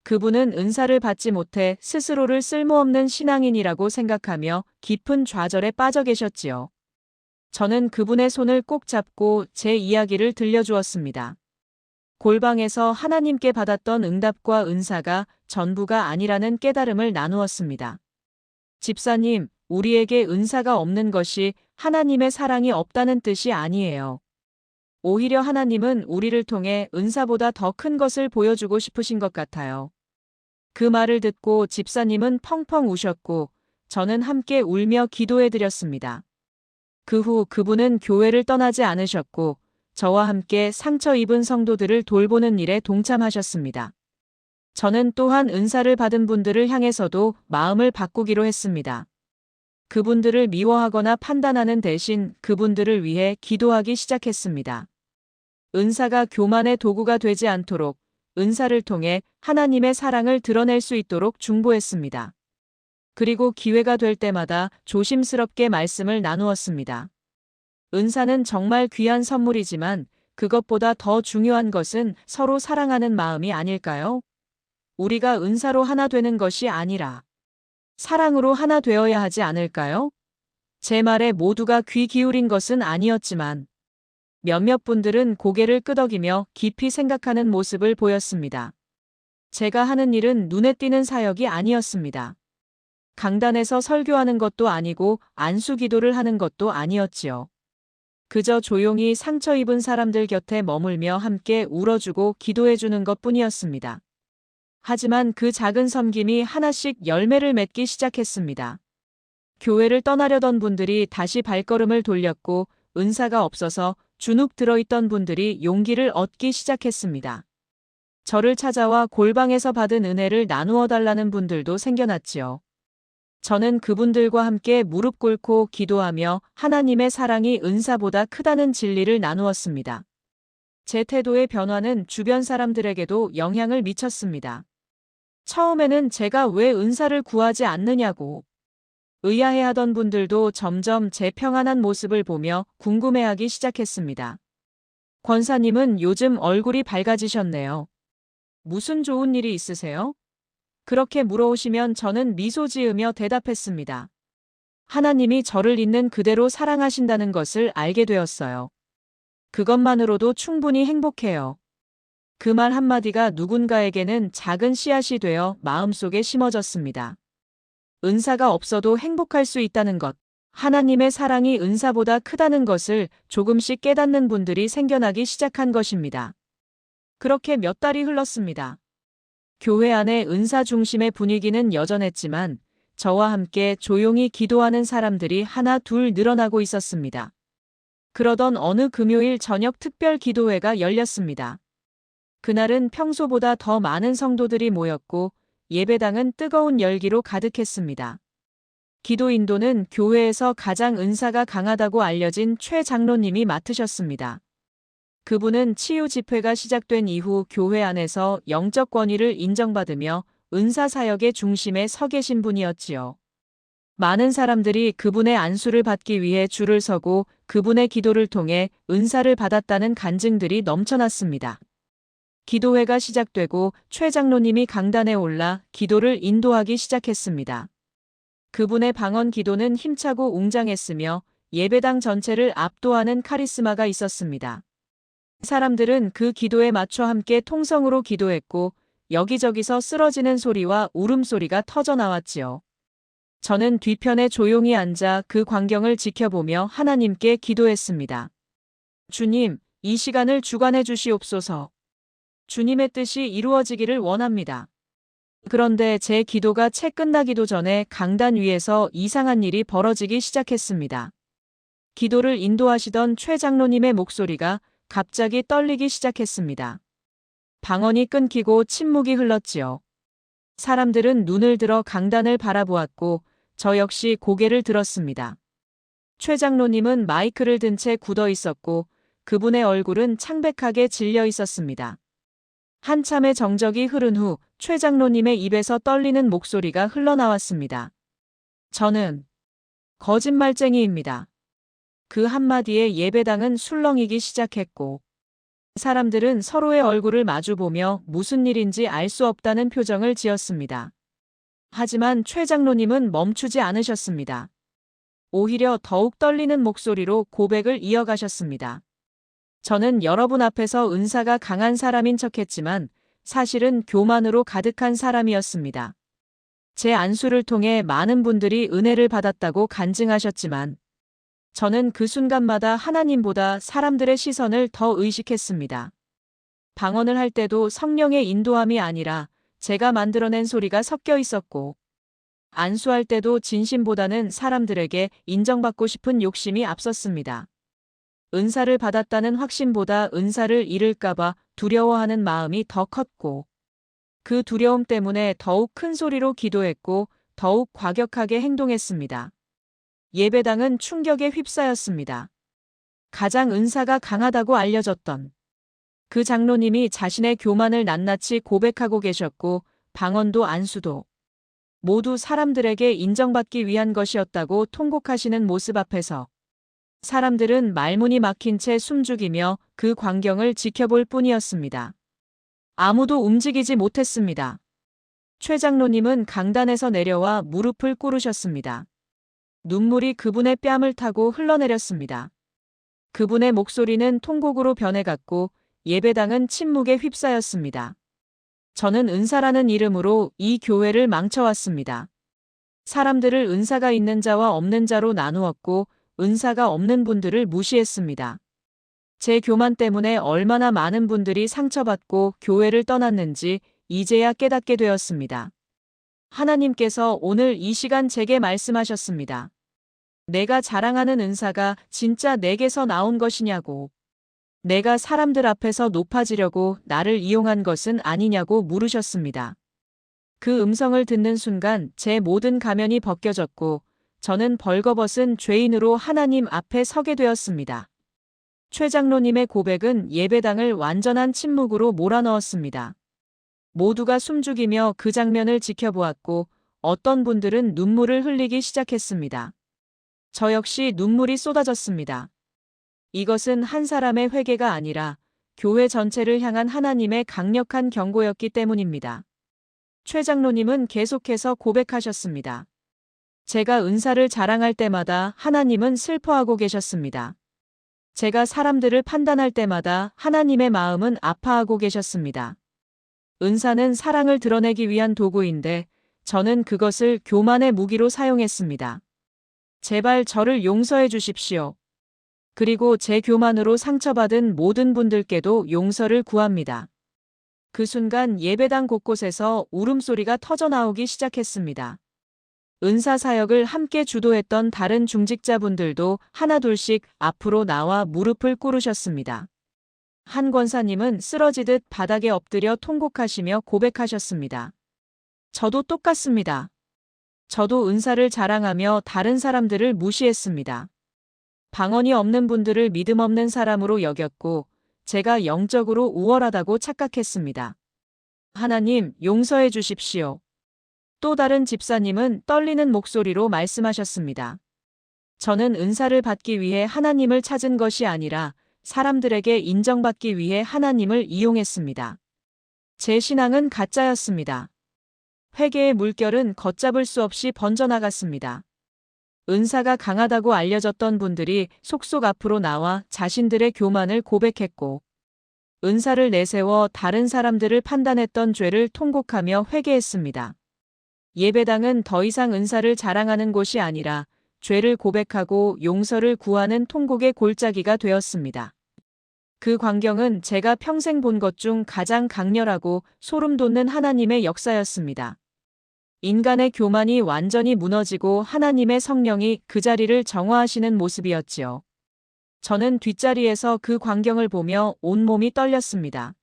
그분은 은사를 받지 못해 스스로를 쓸모없는 신앙인이라고 생각하며 깊은 좌절에 빠져 계셨지요. 저는 그분의 손을 꼭 잡고 제 이야기를 들려주었습니다. 골방에서 하나님께 받았던 응답과 은사가 전부가 아니라는 깨달음을 나누었습니다. 집사님, 우리에게 은사가 없는 것이 하나님의 사랑이 없다는 뜻이 아니에요. 오히려 하나님은 우리를 통해 은사보다 더 큰 것을 보여주고 싶으신 것 같아요. 그 말을 듣고 집사님은 펑펑 우셨고 저는 함께 울며 기도해드렸습니다. 그 후 그분은 교회를 떠나지 않으셨고 저와 함께 상처 입은 성도들을 돌보는 일에 동참하셨습니다. 저는 또한 은사를 받은 분들을 향해서도 마음을 바꾸기로 했습니다. 그분들을 미워하거나 판단하는 대신 그분들을 위해 기도하기 시작했습니다. 은사가 교만의 도구가 되지 않도록 은사를 통해 하나님의 사랑을 드러낼 수 있도록 중보했습니다. 그리고 기회가 될 때마다 조심스럽게 말씀을 나누었습니다. 은사는 정말 귀한 선물이지만 그것보다 더 중요한 것은 서로 사랑하는 마음이 아닐까요? 우리가 은사로 하나 되는 것이 아니라 사랑으로 하나 되어야 하지 않을까요? 제 말에 모두가 귀 기울인 것은 아니었지만 몇몇 분들은 고개를 끄덕이며 깊이 생각하는 모습을 보였습니다. 제가 하는 일은 눈에 띄는 사역이 아니었습니다. 강단에서 설교하는 것도 아니고 안수 기도를 하는 것도 아니었지요. 그저 조용히 상처 입은 사람들 곁에 머물며 함께 울어주고 기도해주는 것뿐이었습니다. 하지만 그 작은 섬김이 하나씩 열매를 맺기 시작했습니다. 교회를 떠나려던 분들이 다시 발걸음을 돌렸고 은사가 없어서 주눅 들어있던 분들이 용기를 얻기 시작했습니다. 저를 찾아와 골방에서 받은 은혜를 나누어 달라는 분들도 생겨났지요. 저는 그분들과 함께 무릎 꿇고 기도하며 하나님의 사랑이 은사보다 크다는 진리를 나누었습니다. 제 태도의 변화는 주변 사람들에게도 영향을 미쳤습니다. 처음에는 제가 왜 은사를 구하지 않느냐고 의아해하던 분들도 점점 제 평안한 모습을 보며 궁금해하기 시작했습니다. 권사님은 요즘 얼굴이 밝아지셨네요. 무슨 좋은 일이 있으세요? 그렇게 물어오시면 저는 미소 지으며 대답했습니다. 하나님이 저를 있는 그대로 사랑하신다는 것을 알게 되었어요. 그것만으로도 충분히 행복해요. 그 말 한마디가 누군가에게는 작은 씨앗이 되어 마음속에 심어졌습니다. 은사가 없어도 행복할 수 있다는 것, 하나님의 사랑이 은사보다 크다는 것을 조금씩 깨닫는 분들이 생겨나기 시작한 것입니다. 그렇게 몇 달이 흘렀습니다. 교회 안의 은사 중심의 분위기는 여전했지만 저와 함께 조용히 기도하는 사람들이 하나 둘 늘어나고 있었습니다. 그러던 어느 금요일 저녁 특별 기도회가 열렸습니다. 그날은 평소보다 더 많은 성도들이 모였고 예배당은 뜨거운 열기로 가득했습니다. 기도 인도는 교회에서 가장 은사가 강하다고 알려진 최 장로님이 맡으셨습니다. 그분은 치유 집회가 시작된 이후 교회 안에서 영적 권위를 인정받으며 은사 사역의 중심에 서 계신 분이었지요. 많은 사람들이 그분의 안수를 받기 위해 줄을 서고 그분의 기도를 통해 은사를 받았다는 간증들이 넘쳐났습니다. 기도회가 시작되고 최 장로님이 강단에 올라 기도를 인도하기 시작했습니다. 그분의 방언 기도는 힘차고 웅장했으며 예배당 전체를 압도하는 카리스마가 있었습니다. 사람들은 그 기도에 맞춰 함께 통성으로 기도했고 여기저기서 쓰러지는 소리와 울음소리가 터져 나왔지요. 저는 뒤편에 조용히 앉아 그 광경을 지켜보며 하나님께 기도했습니다. 주님, 이 시간을 주관해 주시옵소서. 주님의 뜻이 이루어지기를 원합니다. 그런데 제 기도가 채 끝나기도 전에 강단 위에서 이상한 일이 벌어지기 시작했습니다. 기도를 인도하시던 최 장로님의 목소리가 갑자기 떨리기 시작했습니다. 방언이 끊기고 침묵이 흘렀지요. 사람들은 눈을 들어 강단을 바라보았고 저 역시 고개를 들었습니다. 최 장로님은 마이크를 든 채 굳어 있었고 그분의 얼굴은 창백하게 질려 있었습니다. 한참의 정적이 흐른 후 최 장로님의 입에서 떨리는 목소리가 흘러나왔습니다. 저는 거짓말쟁이입니다. 그 한마디에 예배당은 술렁이기 시작했고 사람들은 서로의 얼굴을 마주보며 무슨 일인지 알 수 없다는 표정을 지었습니다. 하지만 최 장로님은 멈추지 않으셨습니다. 오히려 더욱 떨리는 목소리로 고백을 이어가셨습니다. 저는 여러분 앞에서 은사가 강한 사람인 척했지만 사실은 교만으로 가득한 사람이었습니다. 제 안수를 통해 많은 분들이 은혜를 받았다고 간증하셨지만 저는 그 순간마다 하나님보다 사람들의 시선을 더 의식했습니다. 방언을 할 때도 성령의 인도함이 아니라 제가 만들어낸 소리가 섞여 있었고 안수할 때도 진심보다는 사람들에게 인정받고 싶은 욕심이 앞섰습니다. 은사를 받았다는 확신보다 은사를 잃을까봐 두려워하는 마음이 더 컸고 그 두려움 때문에 더욱 큰 소리로 기도했고 더욱 과격하게 행동했습니다. 예배당은 충격에 휩싸였습니다. 가장 은사가 강하다고 알려졌던 그 장로님이 자신의 교만을 낱낱이 고백하고 계셨고 방언도 안수도 모두 사람들에게 인정받기 위한 것이었다고 통곡하시는 모습 앞에서 사람들은 말문이 막힌 채 숨죽이며 그 광경을 지켜볼 뿐이었습니다. 아무도 움직이지 못했습니다. 최 장로님은 강단에서 내려와 무릎을 꿇으셨습니다. 눈물이 그분의 뺨을 타고 흘러내렸습니다. 그분의 목소리는 통곡으로 변해갔고 예배당은 침묵에 휩싸였습니다. 저는 은사라는 이름으로 이 교회를 망쳐왔습니다. 사람들을 은사가 있는 자와 없는 자로 나누었고 은사가 없는 분들을 무시했습니다. 제 교만 때문에 얼마나 많은 분들이 상처받고 교회를 떠났는지 이제야 깨닫게 되었습니다. 하나님께서 오늘 이 시간 제게 말씀하셨습니다. 내가 자랑하는 은사가 진짜 내게서 나온 것이냐고. 내가 사람들 앞에서 높아지려고 나를 이용한 것은 아니냐고 물으셨습니다. 그 음성을 듣는 순간 제 모든 가면이 벗겨졌고 저는 벌거벗은 죄인으로 하나님 앞에 서게 되었습니다. 최 장로님의 고백은 예배당을 완전한 침묵으로 몰아넣었습니다. 모두가 숨죽이며 그 장면을 지켜보았고 어떤 분들은 눈물을 흘리기 시작했습니다. 저 역시 눈물이 쏟아졌습니다. 이것은 한 사람의 회개가 아니라 교회 전체를 향한 하나님의 강력한 경고였기 때문입니다. 최 장로님은 계속해서 고백하셨습니다. 제가 은사를 자랑할 때마다 하나님은 슬퍼하고 계셨습니다. 제가 사람들을 판단할 때마다 하나님의 마음은 아파하고 계셨습니다. 은사는 사랑을 드러내기 위한 도구인데 저는 그것을 교만의 무기로 사용했습니다. 제발 저를 용서해 주십시오. 그리고 제 교만으로 상처받은 모든 분들께도 용서를 구합니다. 그 순간 예배당 곳곳에서 울음소리가 터져나오기 시작했습니다. 은사 사역을 함께 주도했던 다른 중직자분들도 하나둘씩 앞으로 나와 무릎을 꿇으셨습니다. 한 권사님은 쓰러지듯 바닥에 엎드려 통곡하시며 고백하셨습니다. 저도 똑같습니다. 저도 은사를 자랑하며 다른 사람들을 무시했습니다. 방언이 없는 분들을 믿음 없는 사람으로 여겼고 제가 영적으로 우월하다고 착각했습니다. 하나님, 용서해 주십시오. 또 다른 집사님은 떨리는 목소리로 말씀하셨습니다. 저는 은사를 받기 위해 하나님을 찾은 것이 아니라 사람들에게 인정받기 위해 하나님을 이용했습니다. 제 신앙은 가짜였습니다. 회개의 물결은 걷잡을 수 없이 번져나갔습니다. 은사가 강하다고 알려졌던 분들이 속속 앞으로 나와 자신들의 교만을 고백했고, 은사를 내세워 다른 사람들을 판단했던 죄를 통곡하며 회개했습니다. 예배당은 더 이상 은사를 자랑하는 곳이 아니라 죄를 고백하고 용서를 구하는 통곡의 골짜기가 되었습니다. 그 광경은 제가 평생 본 것 중 가장 강렬하고 소름 돋는 하나님의 역사였습니다. 인간의 교만이 완전히 무너지고 하나님의 성령이 그 자리를 정화하시는 모습이었지요. 저는 뒷자리에서 그 광경을 보며 온몸이 떨렸습니다.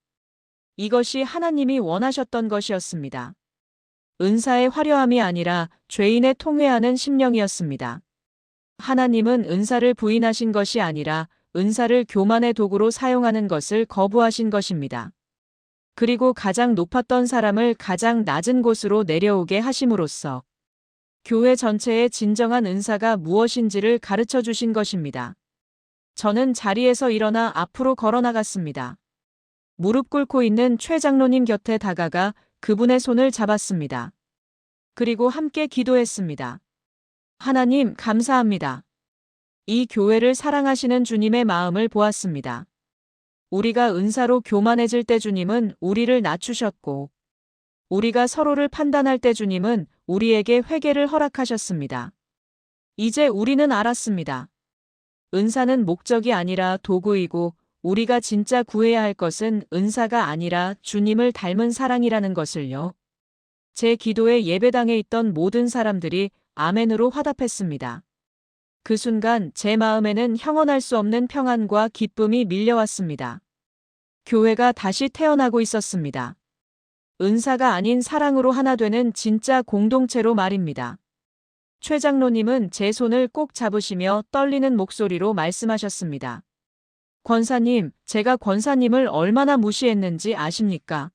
이것이 하나님이 원하셨던 것이었습니다. 은사의 화려함이 아니라 죄인의 통회하는 심령이었습니다. 하나님은 은사를 부인하신 것이 아니라 은사를 교만의 도구로 사용하는 것을 거부하신 것입니다. 그리고 가장 높았던 사람을 가장 낮은 곳으로 내려오게 하심으로써 교회 전체의 진정한 은사가 무엇인지를 가르쳐 주신 것입니다. 저는 자리에서 일어나 앞으로 걸어 나갔습니다. 무릎 꿇고 있는 최 장로님 곁에 다가가 그분의 손을 잡았습니다. 그리고 함께 기도했습니다. 하나님, 감사합니다. 이 교회를 사랑하시는 주님의 마음을 보았습니다. 우리가 은사로 교만해질 때 주님은 우리를 낮추셨고, 우리가 서로를 판단할 때 주님은 우리에게 회개를 허락하셨습니다. 이제 우리는 알았습니다. 은사는 목적이 아니라 도구이고 우리가 진짜 구해야 할 것은 은사가 아니라 주님을 닮은 사랑이라는 것을요. 제 기도에 예배당에 있던 모든 사람들이 아멘으로 화답했습니다. 그 순간 제 마음에는 형언할 수 없는 평안과 기쁨이 밀려왔습니다. 교회가 다시 태어나고 있었습니다. 은사가 아닌 사랑으로 하나 되는 진짜 공동체로 말입니다. 최 장로님은 제 손을 꼭 잡으시며 떨리는 목소리로 말씀하셨습니다. 권사님, 제가 권사님을 얼마나 무시했는지 아십니까?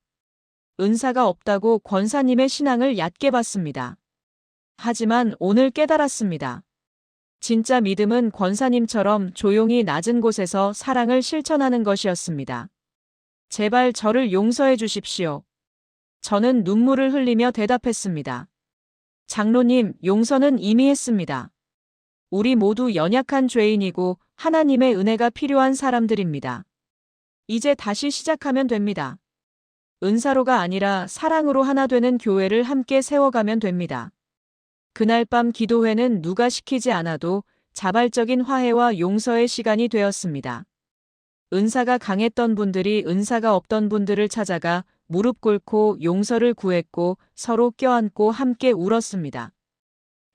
은사가 없다고 권사님의 신앙을 얕게 봤습니다. 하지만 오늘 깨달았습니다. 진짜 믿음은 권사님처럼 조용히 낮은 곳에서 사랑을 실천하는 것이었습니다. 제발 저를 용서해 주십시오. 저는 눈물을 흘리며 대답했습니다. 장로님, 용서는 이미 했습니다. 우리 모두 연약한 죄인이고 하나님의 은혜가 필요한 사람들입니다. 이제 다시 시작하면 됩니다. 은사로가 아니라 사랑으로 하나 되는 교회를 함께 세워가면 됩니다. 그날 밤 기도회는 누가 시키지 않아도 자발적인 화해와 용서의 시간이 되었습니다. 은사가 강했던 분들이 은사가 없던 분들을 찾아가 무릎 꿇고 용서를 구했고 서로 껴안고 함께 울었습니다.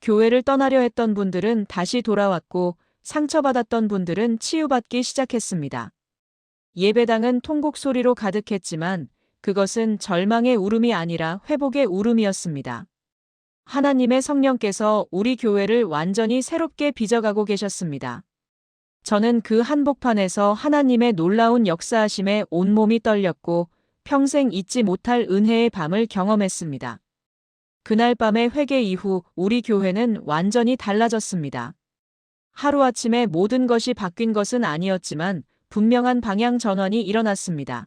교회를 떠나려 했던 분들은 다시 돌아왔고 상처받았던 분들은 치유받기 시작했습니다. 예배당은 통곡 소리로 가득했지만 그것은 절망의 울음이 아니라 회복의 울음이었습니다. 하나님의 성령께서 우리 교회를 완전히 새롭게 빚어가고 계셨습니다. 저는 그 한복판에서 하나님의 놀라운 역사하심에 온몸이 떨렸고 평생 잊지 못할 은혜의 밤을 경험했습니다. 그날 밤의 회개 이후 우리 교회는 완전히 달라졌습니다. 하루아침에 모든 것이 바뀐 것은 아니었지만 분명한 방향 전환이 일어났습니다.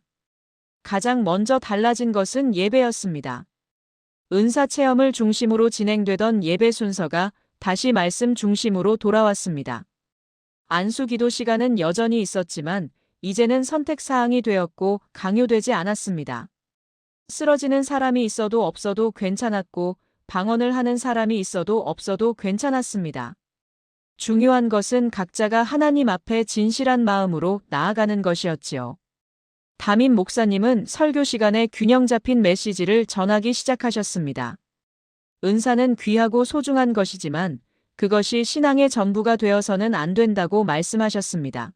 가장 먼저 달라진 것은 예배였습니다. 은사 체험을 중심으로 진행되던 예배 순서가 다시 말씀 중심으로 돌아왔습니다. 안수 기도 시간은 여전히 있었지만 이제는 선택사항이 되었고 강요되지 않았습니다. 쓰러지는 사람이 있어도 없어도 괜찮았고 방언을 하는 사람이 있어도 없어도 괜찮았습니다. 중요한 것은 각자가 하나님 앞에 진실한 마음으로 나아가는 것이었지요. 담임 목사님은 설교 시간에 균형 잡힌 메시지를 전하기 시작하셨습니다. 은사는 귀하고 소중한 것이지만 그것이 신앙의 전부가 되어서는 안 된다고 말씀하셨습니다.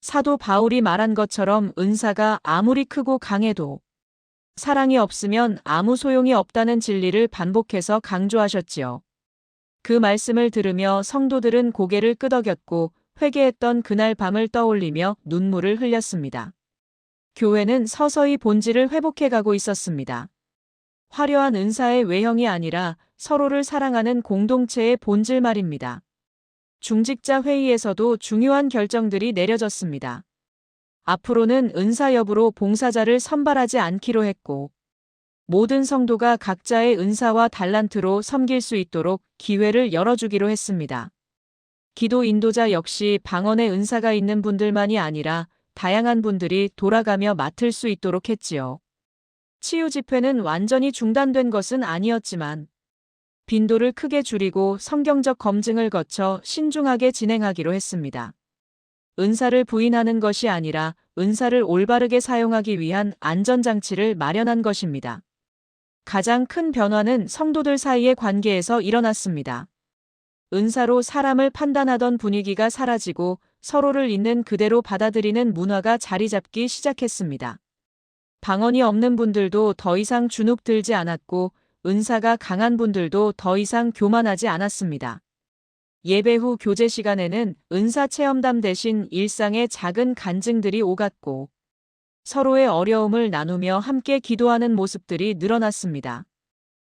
사도 바울이 말한 것처럼 은사가 아무리 크고 강해도 사랑이 없으면 아무 소용이 없다는 진리를 반복해서 강조하셨지요. 그 말씀을 들으며 성도들은 고개를 끄덕였고 회개했던 그날 밤을 떠올리며 눈물을 흘렸습니다. 교회는 서서히 본질을 회복해가고 있었습니다. 화려한 은사의 외형이 아니라 서로를 사랑하는 공동체의 본질 말입니다. 중직자 회의에서도 중요한 결정들이 내려졌습니다. 앞으로는 은사 여부로 봉사자를 선발하지 않기로 했고, 모든 성도가 각자의 은사와 달란트로 섬길 수 있도록 기회를 열어주기로 했습니다. 기도 인도자 역시 방언의 은사가 있는 분들만이 아니라 다양한 분들이 돌아가며 맡을 수 있도록 했지요. 치유 집회는 완전히 중단된 것은 아니었지만 빈도를 크게 줄이고 성경적 검증을 거쳐 신중하게 진행하기로 했습니다. 은사를 부인하는 것이 아니라 은사를 올바르게 사용하기 위한 안전장치를 마련한 것입니다. 가장 큰 변화는 성도들 사이의 관계에서 일어났습니다. 은사로 사람을 판단하던 분위기가 사라지고 서로를 있는 그대로 받아들이는 문화가 자리 잡기 시작했습니다. 방언이 없는 분들도 더 이상 주눅 들지 않았고 은사가 강한 분들도 더 이상 교만하지 않았습니다. 예배 후 교제 시간에는 은사 체험담 대신 일상의 작은 간증들이 오갔고 서로의 어려움을 나누며 함께 기도하는 모습들이 늘어났습니다.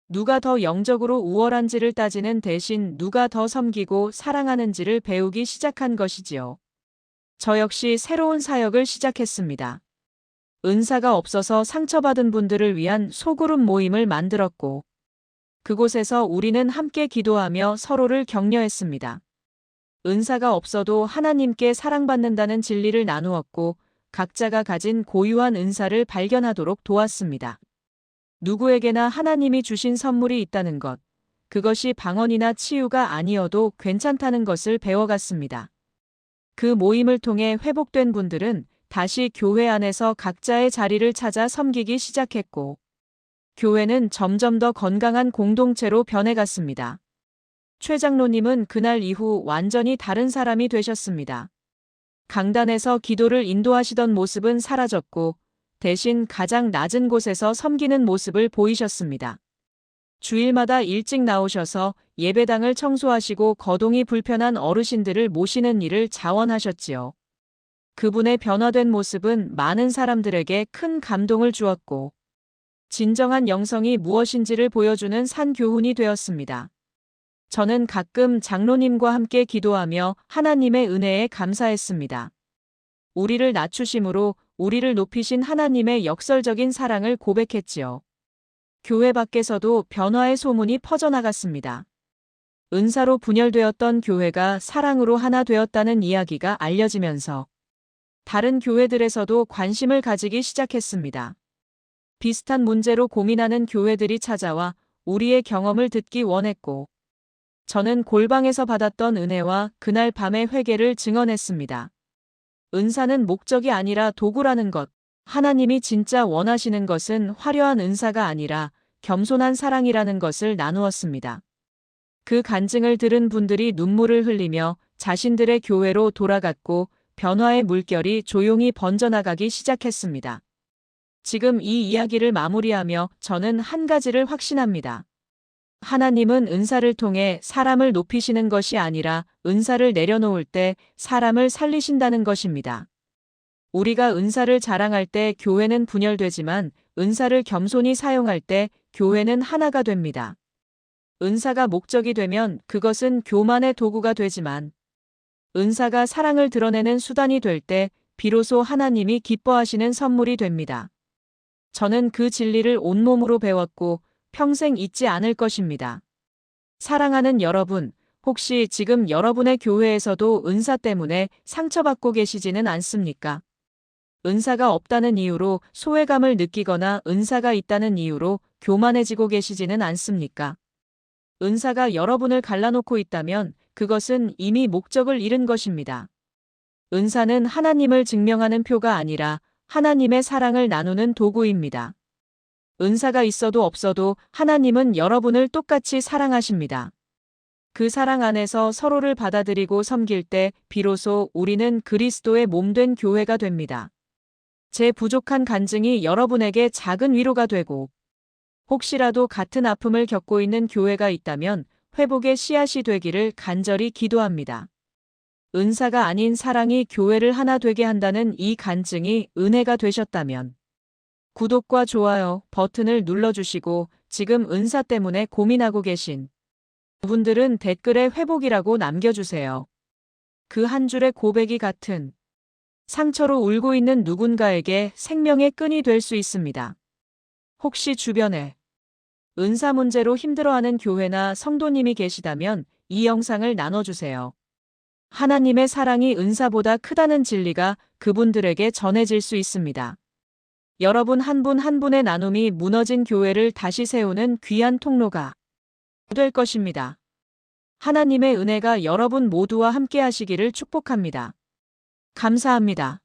누가 더 영적으로 우월한지를 따지는 대신 누가 더 섬기고 사랑하는지를 배우기 시작한 것이지요. 저 역시 새로운 사역을 시작했습니다. 은사가 없어서 상처받은 분들을 위한 소그룹 모임을 만들었고, 그곳에서 우리는 함께 기도하며 서로를 격려했습니다. 은사가 없어도 하나님께 사랑받는다는 진리를 나누었고, 각자가 가진 고유한 은사를 발견하도록 도왔습니다. 누구에게나 하나님이 주신 선물이 있다는 것, 그것이 방언이나 치유가 아니어도 괜찮다는 것을 배워갔습니다. 그 모임을 통해 회복된 분들은 다시 교회 안에서 각자의 자리를 찾아 섬기기 시작했고, 교회는 점점 더 건강한 공동체로 변해갔습니다. 최 장로님은 그날 이후 완전히 다른 사람이 되셨습니다. 강단에서 기도를 인도하시던 모습은 사라졌고, 대신 가장 낮은 곳에서 섬기는 모습을 보이셨습니다. 주일마다 일찍 나오셔서 예배당을 청소하시고 거동이 불편한 어르신들을 모시는 일을 자원하셨지요. 그분의 변화된 모습은 많은 사람들에게 큰 감동을 주었고, 진정한 영성이 무엇인지를 보여주는 산교훈이 되었습니다. 저는 가끔 장로님과 함께 기도하며 하나님의 은혜에 감사했습니다. 우리를 낮추심으로 우리를 높이신 하나님의 역설적인 사랑을 고백했지요. 교회 밖에서도 변화의 소문이 퍼져나갔습니다. 은사로 분열되었던 교회가 사랑으로 하나 되었다는 이야기가 알려지면서 다른 교회들에서도 관심을 가지기 시작했습니다. 비슷한 문제로 고민하는 교회들이 찾아와 우리의 경험을 듣기 원했고, 저는 골방에서 받았던 은혜와 그날 밤의 회개를 증언했습니다. 은사는 목적이 아니라 도구라는 것, 하나님이 진짜 원하시는 것은 화려한 은사가 아니라 겸손한 사랑이라는 것을 나누었습니다. 그 간증을 들은 분들이 눈물을 흘리며 자신들의 교회로 돌아갔고 변화의 물결이 조용히 번져나가기 시작했습니다. 지금 이 이야기를 마무리하며 저는 한 가지를 확신합니다. 하나님은 은사를 통해 사람을 높이시는 것이 아니라 은사를 내려놓을 때 사람을 살리신다는 것입니다. 우리가 은사를 자랑할 때 교회는 분열되지만 은사를 겸손히 사용할 때 교회는 하나가 됩니다. 은사가 목적이 되면 그것은 교만의 도구가 되지만 은사가 사랑을 드러내는 수단이 될 때 비로소 하나님이 기뻐하시는 선물이 됩니다. 저는 그 진리를 온몸으로 배웠고 평생 잊지 않을 것입니다. 사랑하는 여러분, 혹시 지금 여러분의 교회에서도 은사 때문에 상처받고 계시지는 않습니까? 은사가 없다는 이유로 소외감을 느끼거나 은사가 있다는 이유로 교만해지고 계시지는 않습니까? 은사가 여러분을 갈라놓고 있다면 그것은 이미 목적을 잃은 것입니다. 은사는 하나님을 증명하는 표가 아니라 하나님의 사랑을 나누는 도구입니다. 은사가 있어도 없어도 하나님은 여러분을 똑같이 사랑하십니다. 그 사랑 안에서 서로를 받아들이고 섬길 때 비로소 우리는 그리스도의 몸된 교회가 됩니다. 제 부족한 간증이 여러분에게 작은 위로가 되고 혹시라도 같은 아픔을 겪고 있는 교회가 있다면 회복의 씨앗이 되기를 간절히 기도합니다. 은사가 아닌 사랑이 교회를 하나 되게 한다는 이 간증이 은혜가 되셨다면 구독과 좋아요 버튼을 눌러주시고 지금 은사 때문에 고민하고 계신 분들은 댓글에 회복이라고 남겨주세요. 그 한 줄의 고백이 같은 상처로 울고 있는 누군가에게 생명의 끈이 될 수 있습니다. 혹시 주변에 은사 문제로 힘들어하는 교회나 성도님이 계시다면 이 영상을 나눠주세요. 하나님의 사랑이 은사보다 크다는 진리가 그분들에게 전해질 수 있습니다. 여러분 한 분 한 분의 나눔이 무너진 교회를 다시 세우는 귀한 통로가 될 것입니다. 하나님의 은혜가 여러분 모두와 함께 하시기를 축복합니다. 감사합니다.